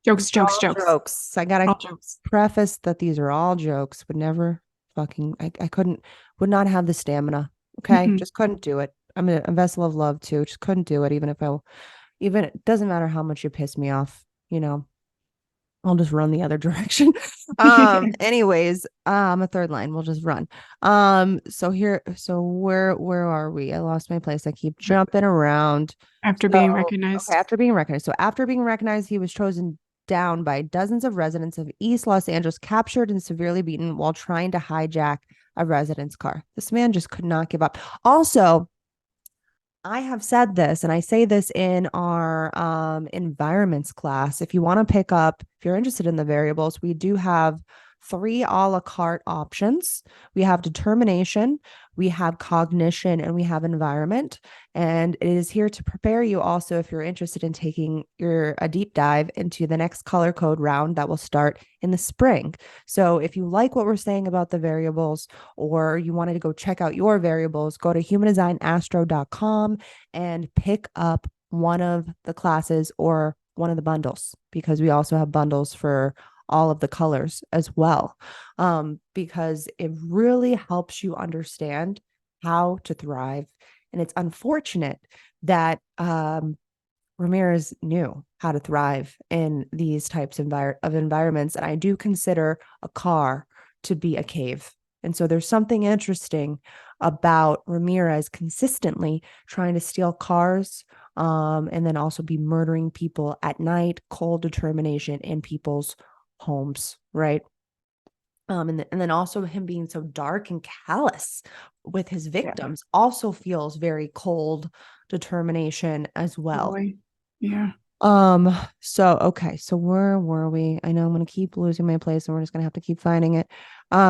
Jokes, are jokes, all jokes. jokes. I gotta All jokes. preface that these are all jokes. Would never fucking I couldn't would not have the stamina. Okay. Mhm. Just couldn't do it. I'm a vessel of love too. Just couldn't do it, even it doesn't matter how much you piss me off, I'll just run the other direction. Anyways, a third line. We'll just run. So where are we? I lost my place. I keep jumping around. After being So, okay, recognized. after being recognized. So after being recognized, he was chosen down by dozens of residents of East Los Angeles, captured and severely beaten while trying to hijack a resident's car. This man just could not give up. Also, I have said this, and I say this in our environments class. If you want to pick up, if you're interested in the variables, we do have 3 a la carte options. We have determination, we have cognition, and we have environment. And it is here to prepare you also if you're interested in taking a deep dive into the next color code round that will start in the spring. So if you like what we're saying about the variables, or you wanted to go check out your variables, go to humandesignastro.com and pick up one of the classes or one of the bundles, because we also have bundles for all of the colors as well, because it really helps you understand how to thrive. And it's unfortunate that Ramirez knew how to thrive in these types of environments. And I do consider a car to be a cave. And so there's something interesting about Ramirez consistently trying to steal cars, and then also be murdering people at night, cold determination in people's homes, right? And then also him being so dark and callous with his Yeah. victims also feels very cold determination as well. Totally. Yeah. So okay, so where were we? I know I'm gonna keep losing my place and we're just gonna have to keep finding it.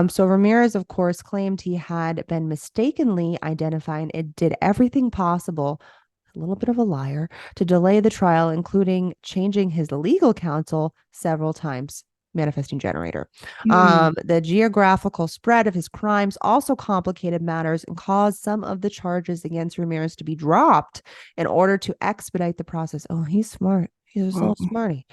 So Ramirez, of course, claimed he had been mistakenly identified. It did everything possible, a little bit of a liar, to delay the trial, including changing his legal counsel several times. Manifesting generator. Mm. The geographical spread of his crimes also complicated matters and caused some of the charges against Ramirez to be dropped in order to expedite the process. Oh, he's smart. He's a Whoa. little smarty.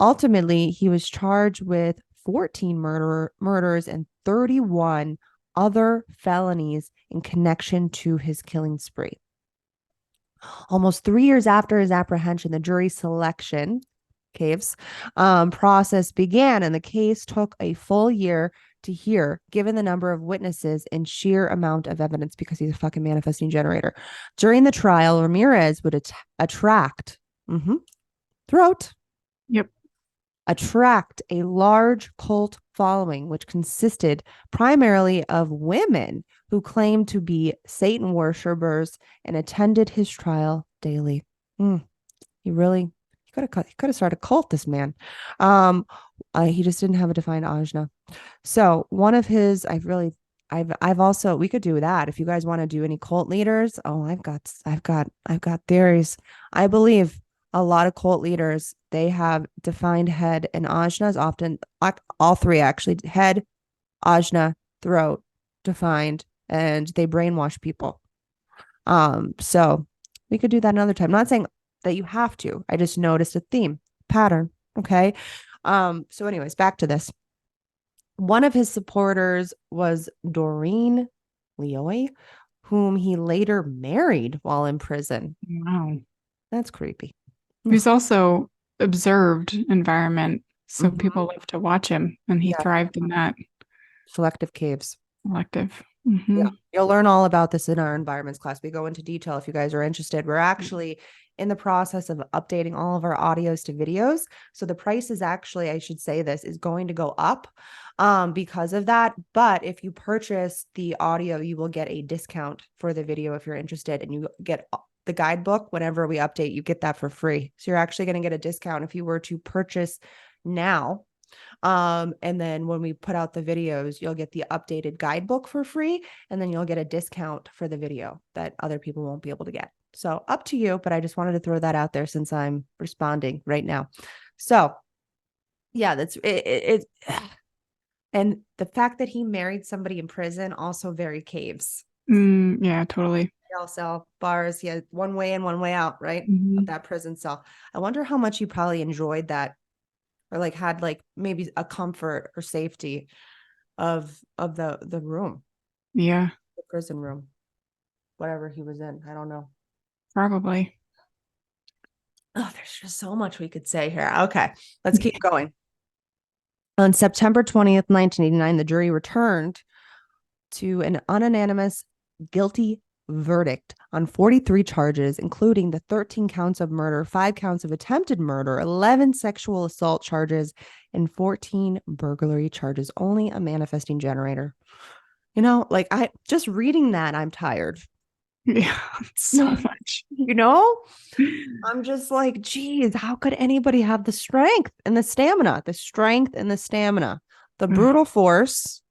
Ultimately, he was charged with 14 murders and 31 other felonies in connection to his killing spree. Almost 3 years after his apprehension, the jury selection caves process began, and the case took a full year to hear, given the number of witnesses and sheer amount of evidence, because he's a fucking manifesting generator. During the trial, Ramirez would attract throat Yep. attract a large cult following, which consisted primarily of women who claimed to be Satan worshippers and attended his trial daily. He really he could have started a cult, this man. He just didn't have a defined ajna. So one of his, I've also, we could do that if you guys want to do any cult leaders. Oh, I've got theories. I believe a lot of cult leaders, they have defined head and ajnas, often all three actually: head, ajna, throat, defined, and they brainwash people. So we could do that another time. I'm not saying that you have to. I just noticed a theme pattern. Okay. So anyways, back to this. One of his supporters was Doreen Leoy, whom he later married while in prison. Wow. That's creepy. He's also observed environment, so people love to watch him, and he thrived in that Selective caves. selective. Yeah. You'll learn all about this in our environments class. We go into detail if you guys are interested. We're actually in the process of updating all of our audios to videos. So the price is actually, I should say this, is going to go up because of that. But if you purchase the audio, you will get a discount for the video if you're interested, and you get the guidebook whenever we update, you get that for free. So you're actually going to get a discount if you were to purchase now. And then when we put out the videos, you'll get the updated guidebook for free, and then you'll get a discount for the video that other people won't be able to get. So up to you, but I just wanted to throw that out there since I'm responding right now. So yeah, that's it. And the fact that he married somebody in prison, also very caves. Yeah, totally. Jail cell, bars, he had one way in, one way out, right? Of that prison cell. I wonder how much he probably enjoyed that, or like had like maybe a comfort or safety of the room, Yeah, the prison room, whatever he was in. I don't know. probably. Oh, there's just so much we could say here. Okay, let's keep going. On September 20th, 1989, the jury returned to an unanimous guilty verdict on 43 charges, including the 13 counts of murder, 5 counts of attempted murder, 11 sexual assault charges, and 14 burglary charges. Only a manifesting generator. You know, like I just reading that, I'm tired. Yeah, so much. You know, I'm just like, geez, how could anybody have the strength and the stamina, the brutal force,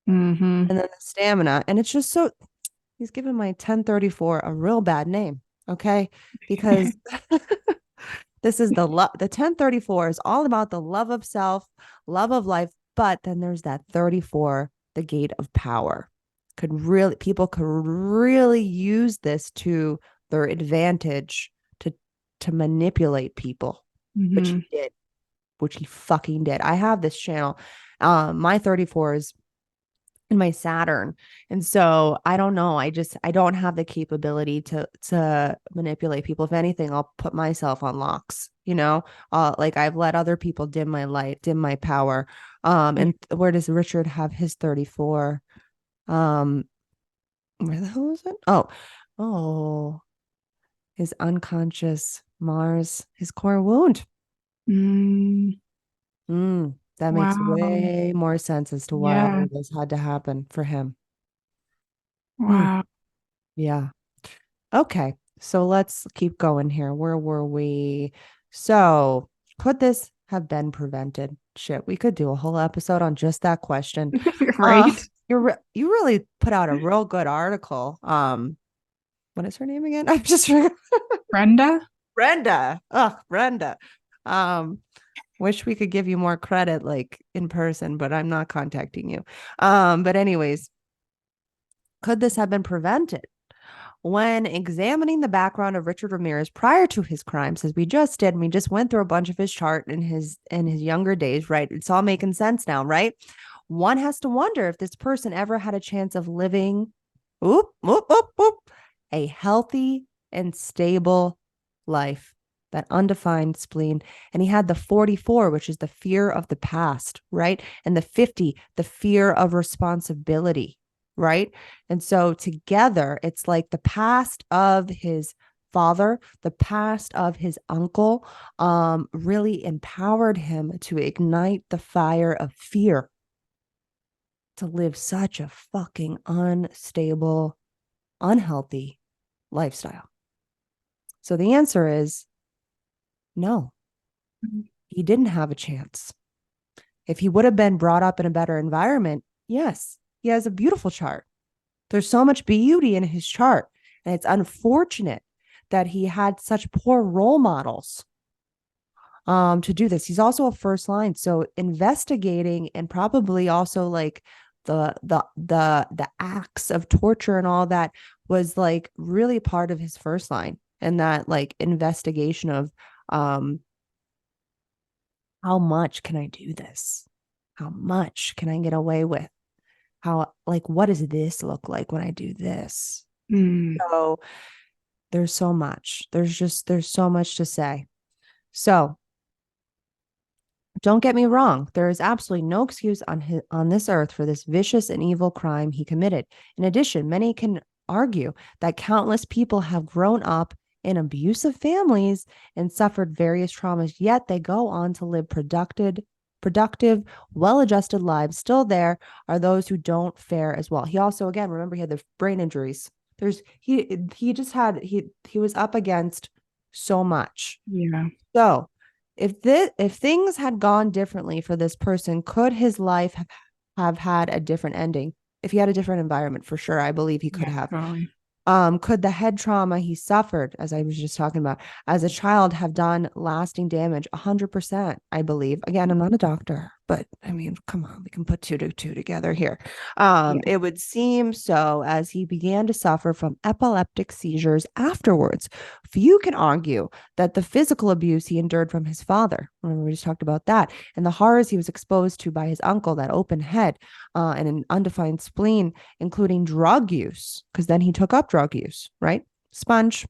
and then the stamina? And it's just so, he's given my 1034 a real bad name. Okay. Because this is the 1034 is all about the love of self, love of life. But then there's that 34, the gate of power. People could really use this to their advantage to manipulate people, which he did, which he fucking did. I have this channel. My 34 is in my Saturn. And so I don't know. I don't have the capability to manipulate people. If anything, I'll put myself on locks, you know, like I've let other people dim my light, dim my power. And where does Richard have his 34? Where the hell is it? Oh, his unconscious Mars, his core wound. That makes way more sense as to why all of this had to happen for him. Wow. Yeah. Okay. So let's keep going here. Where were we? So could this have been prevented? Shit, we could do a whole episode on just that question. Right. You really put out a real good article. What is her name again? I'm just Brenda? Brenda. Oh, Brenda. Wish we could give you more credit like in person, but I'm not contacting you. But anyways, could this have been prevented? When examining the background of Richard Ramirez prior to his crimes, as we just did, and we just went through a bunch of his chart in his younger days, right? It's all making sense now, right? One has to wonder if this person ever had a chance of living a healthy, and stable life, that undefined spleen. And he had the 44, which is the fear of the past, right? And the 50, the fear of responsibility, right? And so together, it's like the past of his father, the past of his uncle, really empowered him to ignite the fire of fear to live such a fucking unstable, unhealthy lifestyle. So the answer is no, he didn't have a chance. If he would have been brought up in a better environment, yes, he has a beautiful chart. There's so much beauty in his chart. And it's unfortunate that he had such poor role models to do this. He's also a first line. So investigating and probably also like the acts of torture and all that was like really part of his first line. And that like investigation of how much can I do this? How much can I get away with? How, like, what does this look like when I do this? Mm. So there's so much. There's so much to say. So don't get me wrong. There is absolutely no excuse on this earth for this vicious and evil crime he committed. In addition, many can argue that countless people have grown up in abusive families and suffered various traumas, yet they go on to live productive, well-adjusted lives. Still, there are those who don't fare as well. He also, again, remember he had the brain injuries. He just had he was up against so much. Yeah. So if things had gone differently for this person, could his life have had a different ending? If he had a different environment, for sure, I believe he could Yeah, have. totally. Could the head trauma he suffered, as I was just talking about, as a child have done lasting damage? 100%, I believe. Again, I'm not a doctor, but I mean, come on, we can put two to two together here. Yeah. It would seem so as he began to suffer from epileptic seizures afterwards. Few can argue that the physical abuse he endured from his father, remember we just talked about that, and the horrors he was exposed to by his uncle, that open head and an undefined spleen, including drug use, because then he took up drug use, right? Sponge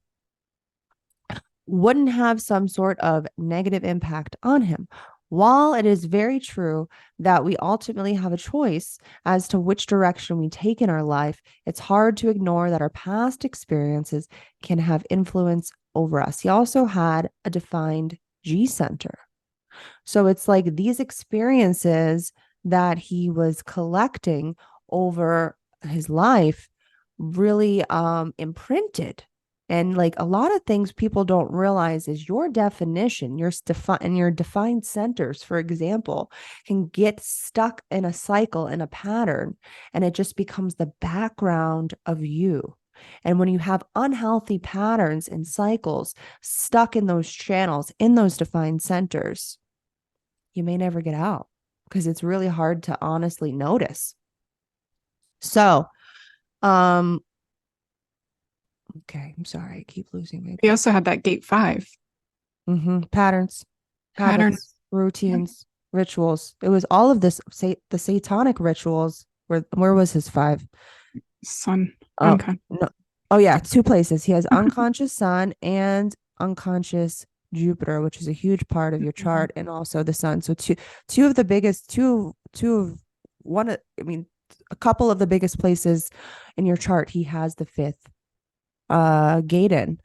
wouldn't have some sort of negative impact on him. While it is very true that we ultimately have a choice as to which direction we take in our life, it's hard to ignore that our past experiences can have influence over us. He also had a defined G center. So it's like these experiences that he was collecting over his life really imprinted. And like a lot of things people don't realize is your definition, and your defined centers, for example, can get stuck in a cycle, in a pattern, and it just becomes the background of you. And when you have unhealthy patterns and cycles stuck in those channels, in those defined centers, you may never get out because it's really hard to honestly notice. So, um, okay, I'm sorry, I keep losing my We also had that gate 5 patterns, pattern. habits, routines, rituals. It was all of this. Say the satanic rituals. Where was his five? Sun. Oh no. Oh yeah, two places. He has unconscious sun and unconscious Jupiter, which is a huge part of your chart, and also the sun. So two of the biggest two of one. I mean, a couple of the biggest places in your chart. He has the fifth gate in,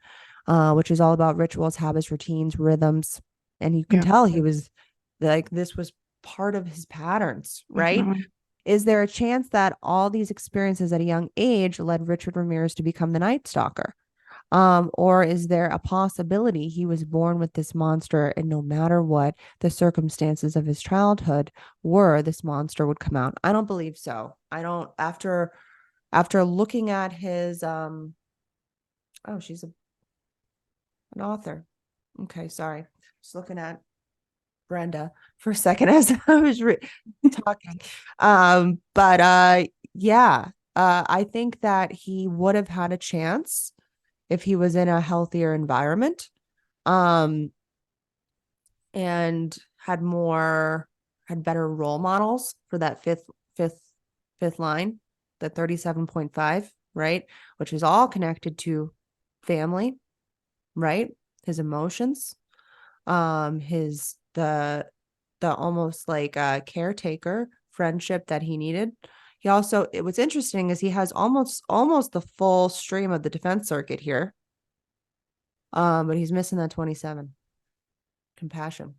which is all about rituals, habits, routines, rhythms, and you can Yeah, tell he was like this was part of his patterns, right? definitely. Is there a chance that all these experiences at a young age led Richard Ramirez to become the Night Stalker? Or is there a possibility he was born with this monster, and no matter what the circumstances of his childhood were, this monster would come out? I don't believe so. I don't. After looking at his oh, she's an author. Okay, sorry. Just looking at Brenda for a second as I was talking. But yeah, I think that he would have had a chance if he was in a healthier environment, um, and had better role models for that fifth, fifth line, the 37.5, right? Which is all connected to family. right? His emotions, his the almost like a caretaker friendship that he needed. He also, what's interesting is he has almost the full stream of the defense circuit here. But he's missing that 27. Compassion.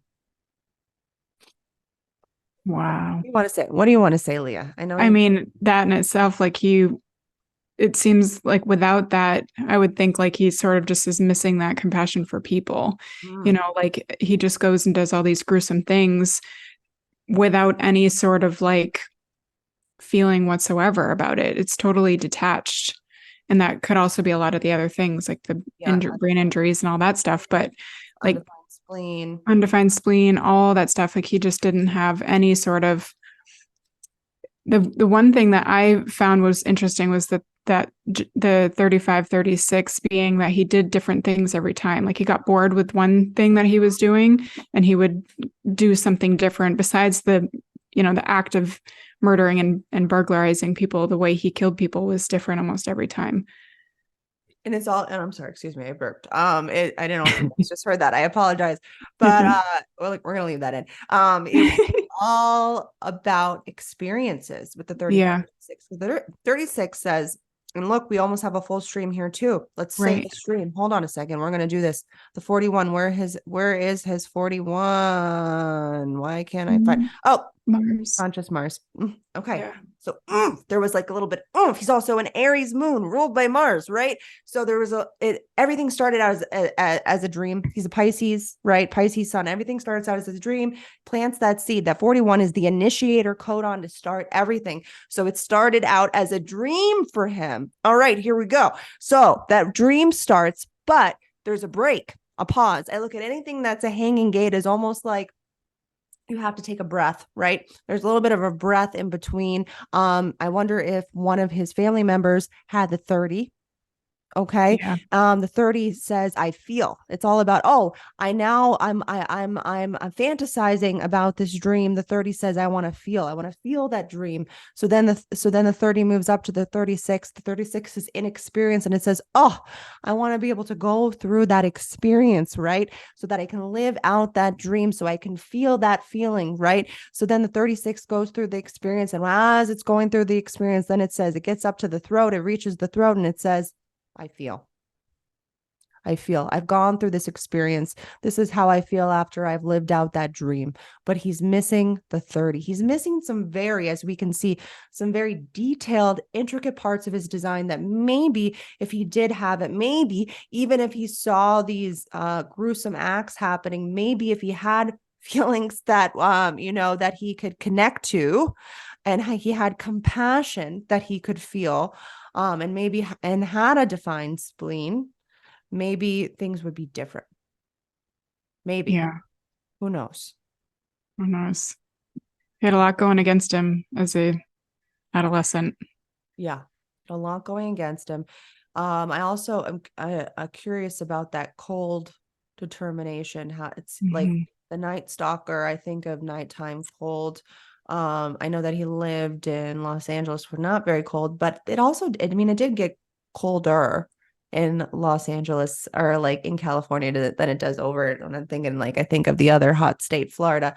Wow. What do you want to say? What do you want to say, Leah? I know I you. mean, that in itself, like it seems like without that, I would think like he sort of just is missing that compassion for people. Mm, Like he just goes and does all these gruesome things without any sort of like feeling whatsoever about it. It's totally detached. And that could also be a lot of the other things like the yeah. brain injuries and all that stuff. But like Undefined spleen. undefined spleen, all that stuff, like he just didn't have any sort of the one thing that I found was interesting was that the 35-36 being that he did different things every time. Like he got bored with one thing that he was doing and he would do something different besides the act of murdering and burglarizing people. The way he killed people was different almost every time. And it's all, and I'm sorry, excuse me, I burped. I didn't know if you guys just heard that. I apologize. You're But good. well, like, we're gonna leave that in. It was all about experiences with the 35 Yeah, 36. The 36 says, and look, we almost have a full stream here too. Let's say right. the stream. Hold on a second. We're gonna do this. The 41, where is his 41? Why can't I find? Oh, Mars. conscious Mars. Okay. Yeah. So there was like a little bit. He's also an Aries moon ruled by Mars, right? So there was everything started out as a dream. He's a Pisces, right? Pisces sun. Everything starts out as a dream, plants that seed. That 41 is the initiator codon to start everything. So it started out as a dream for him. All right, here we go. So that dream starts, but there's a break, a pause. I look at anything that's a hanging gate as almost like you have to take a breath, right? There's a little bit of a breath in between. I wonder if one of his family members had the 30. Okay. Yeah. The 30 says, I feel. It's all about, oh, I'm fantasizing about this dream. The 30 says, I want to feel that dream. So then the 30 moves up to the 36. The 36 is inexperience. And it says, oh, I want to be able to go through that experience, right? So that I can live out that dream. So I can feel that feeling, right? So then the 36 goes through the experience. And as it's going through the experience, then it says, it gets up to the throat, it reaches the throat, and it says, I feel. I've gone through this experience. This is how I feel after I've lived out that dream. But he's missing the 30. He's missing as we can see, some very detailed, intricate parts of his design that maybe if he did have it, maybe even if he saw these gruesome acts happening, maybe if he had feelings that that he could connect to, and he had compassion that he could feel, and had a defined spleen, maybe things would be different. Maybe. Yeah. Who knows? Who knows? He had a lot going against him as a adolescent. Yeah. A lot going against him. I also am curious about that cold determination, how it's like Mhm. the Night Stalker. I think of nighttime cold. I know that he lived in Los Angeles, were not very cold, but it did get colder in Los Angeles, or like in California, than it does over. And I'm thinking, like, I think of the other hot state, Florida,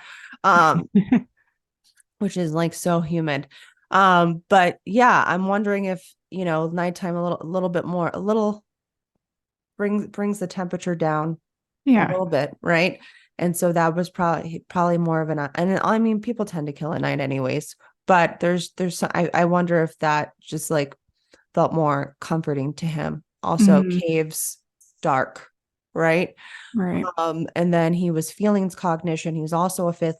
which is like so humid. But yeah, I'm wondering if, nighttime a little bit more, a little brings the temperature down a Yeah. little bit, right? And so that was probably more of and I mean, people tend to kill at night anyways, but I wonder if that just like felt more comforting to him. Also, Mhm. caves, dark, right? Right. And then he was feelings cognition. He was also a fifth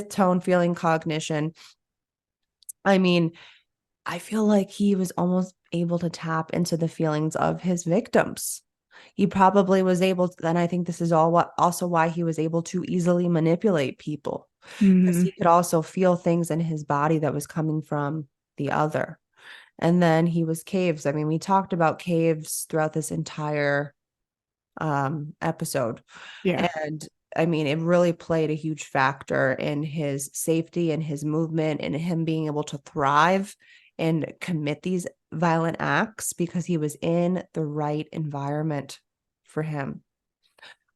tone feeling cognition. I mean, I feel like he was almost able to tap into the feelings of his victims. He probably was able to, and I think this is also why he was able to easily manipulate people, because Mhm. he could also feel things in his body that was coming from the other. And then he was caves. I mean, we talked about caves throughout this entire episode. Yeah. And I mean, it really played a huge factor in his safety and his movement and him being able to thrive and commit these violent acts, because he was in the right environment. for him.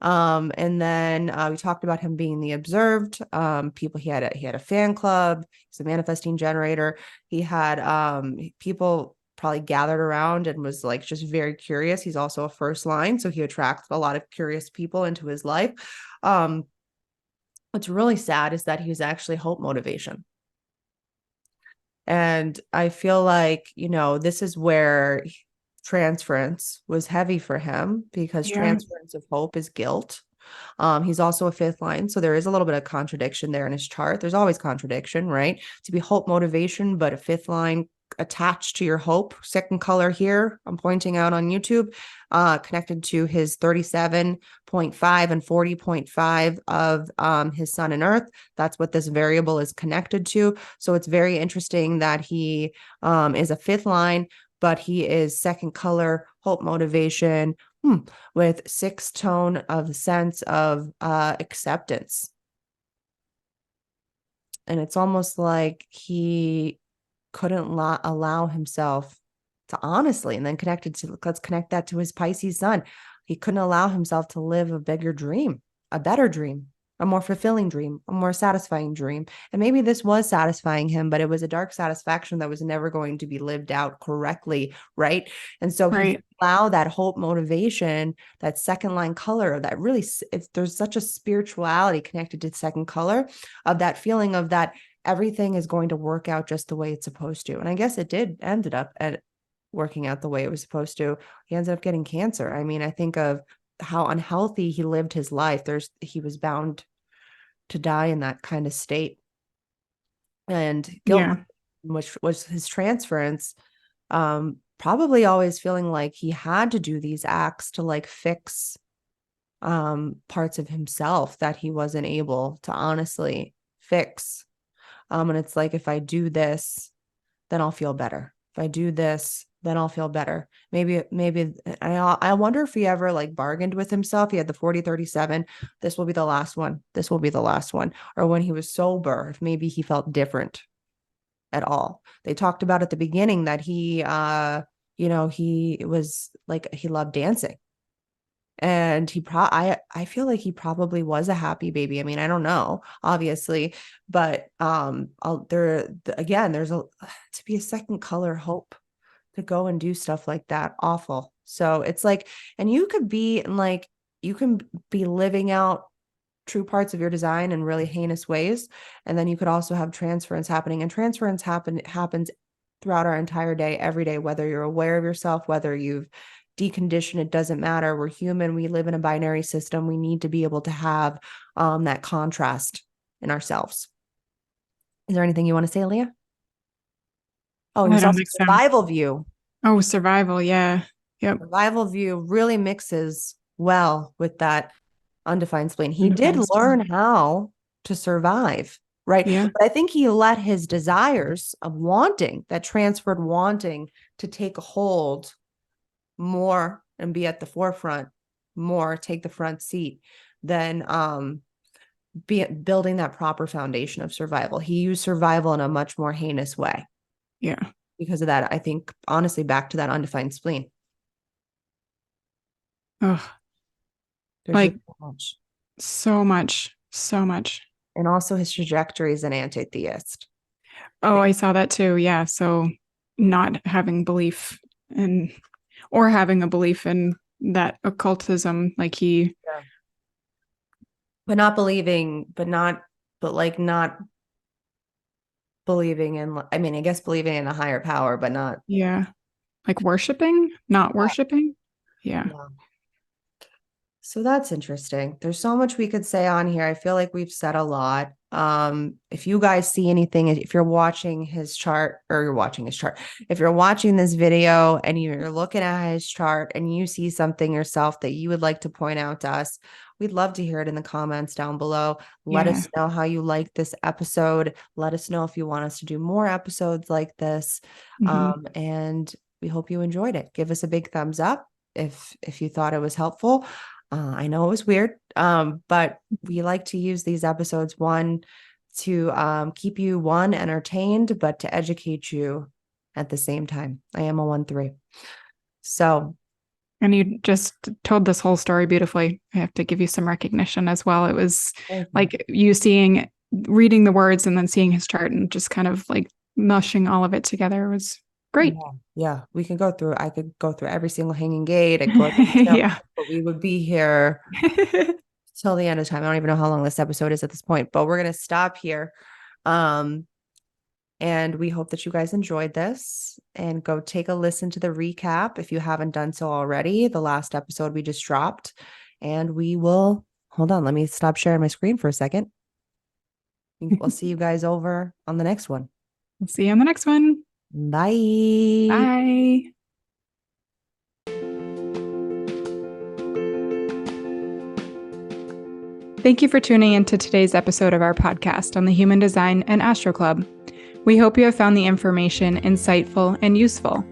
And then we talked about him being the observed. He had a fan club. He's a manifesting generator. He had people probably gathered around and was like just very curious. He's also a first line, so he attracts a lot of curious people into his life. What's really sad is that he was actually hope motivation. And I feel like, this is where transference was heavy for him, because Yeah. transference of hope is guilt. He's also a fifth line, so there is a little bit of contradiction there in his chart. There's always contradiction, right? To be hope motivation, but a fifth line attached to your hope. Second color here, I'm pointing out on YouTube, connected to his 37.5 and 40.5 of his sun and earth. That's what this variable is connected to. So it's very interesting that he is a fifth line, but he is second color hope motivation, with sixth tone of the sense of acceptance. And it's almost like he couldn't allow himself to honestly, and then let's connect that to his Pisces sun. He couldn't allow himself to live a bigger dream, a better dream, a more fulfilling dream, a more satisfying dream. And maybe this was satisfying him, but it was a dark satisfaction that was never going to be lived out correctly, right? And so he allowed that hope motivation, that second line color, that really, there's such a spirituality connected to the second color, of that feeling of that everything is going to work out just the way it's supposed to. And I guess it ended up at working out the way it was supposed to. He ended up getting cancer. I mean, I think of how unhealthy he lived his life. He was bound to die in that kind of state. And guilt, which was his transference, probably always feeling like he had to do these acts to like fix parts of himself that he wasn't able to honestly fix. And it's like, if I do this, then I'll feel better. If I do this, then I'll feel better. Maybe I wonder if he ever like bargained with himself. He had the 40-37. This will be the last one. This will be the last one. Or when he was sober, if maybe he felt different at all. They talked about at the beginning that he was like, he loved dancing. And I feel like he probably was a happy baby. I mean, I don't know, obviously, but again, there's to be a second color hope to go and do stuff like that. Awful. So it's like, and you can be living out true parts of your design in really heinous ways, and then you could also have transference happening, and transference happens throughout our entire day, every day, whether you're aware of yourself, whether you've deconditioned, it doesn't matter. We're human. We live in a binary system. We need to be able to have that contrast in ourselves. Is there anything you want to say, Leah? Oh, I he's don't also think so. survival view. Oh, survival. Yeah. Yep. Survival view really mixes well with that undefined spleen. He did learn how to survive, right? Yeah. But I think he let his desires of wanting to take a hold more and be at the forefront more, take the front seat, than building that proper foundation of survival. He used survival in a much more heinous way. Yeah. Because of that, I think, honestly, back to that undefined spleen. Oh, There's like so much. so much. And also his trajectory is an anti-theist. Oh, I saw that too. Yeah. So not having belief in, or having a belief in that occultism, like but not believing, not believing in, I mean, I guess believing in a higher power, but not. Yeah. Like not worshiping. Yeah. Yeah. So that's interesting. There's so much we could say on here. I feel like we've said a lot. If you guys see anything, if you're watching his chart, if you're watching this video and you're looking at his chart and you see something yourself that you would like to point out to us, we'd love to hear it in the comments down below. Let us know how you like this episode. Let us know if you want us to do more episodes like this. And we hope you enjoyed it. Give us a big thumbs up if you thought it was helpful. I know it was weird, but we like to use these episodes, one, to keep you, entertained, but to educate you at the same time. I am a 1-3. So And you just told this whole story beautifully. I have to give you some recognition as well. It was like you reading the words and then seeing his chart and just kind of like mushing all of it together was great. Yeah. We can go through, I could go through every single hanging gate and go into detail, Yeah. but we would be here till the end of time. I don't even know how long this episode is at this point, but we're going to stop here. And we hope that you guys enjoyed this, and go take a listen to the recap if you haven't done so already, the last episode we just dropped. And we will, hold on, let me stop sharing my screen for a second. We'll see you guys over on the next one. We'll see you on the next one. Bye. Bye. Thank you for tuning into today's episode of our podcast on the Human Design and Astro Club. We hope you have found the information insightful and useful.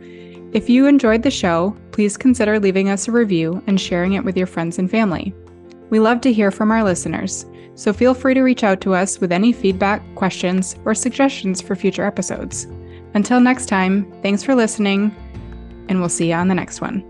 If you enjoyed the show, please consider leaving us a review and sharing it with your friends and family. We love to hear from our listeners, so feel free to reach out to us with any feedback, questions, or suggestions for future episodes. Until next time, thanks for listening, and we'll see you on the next one.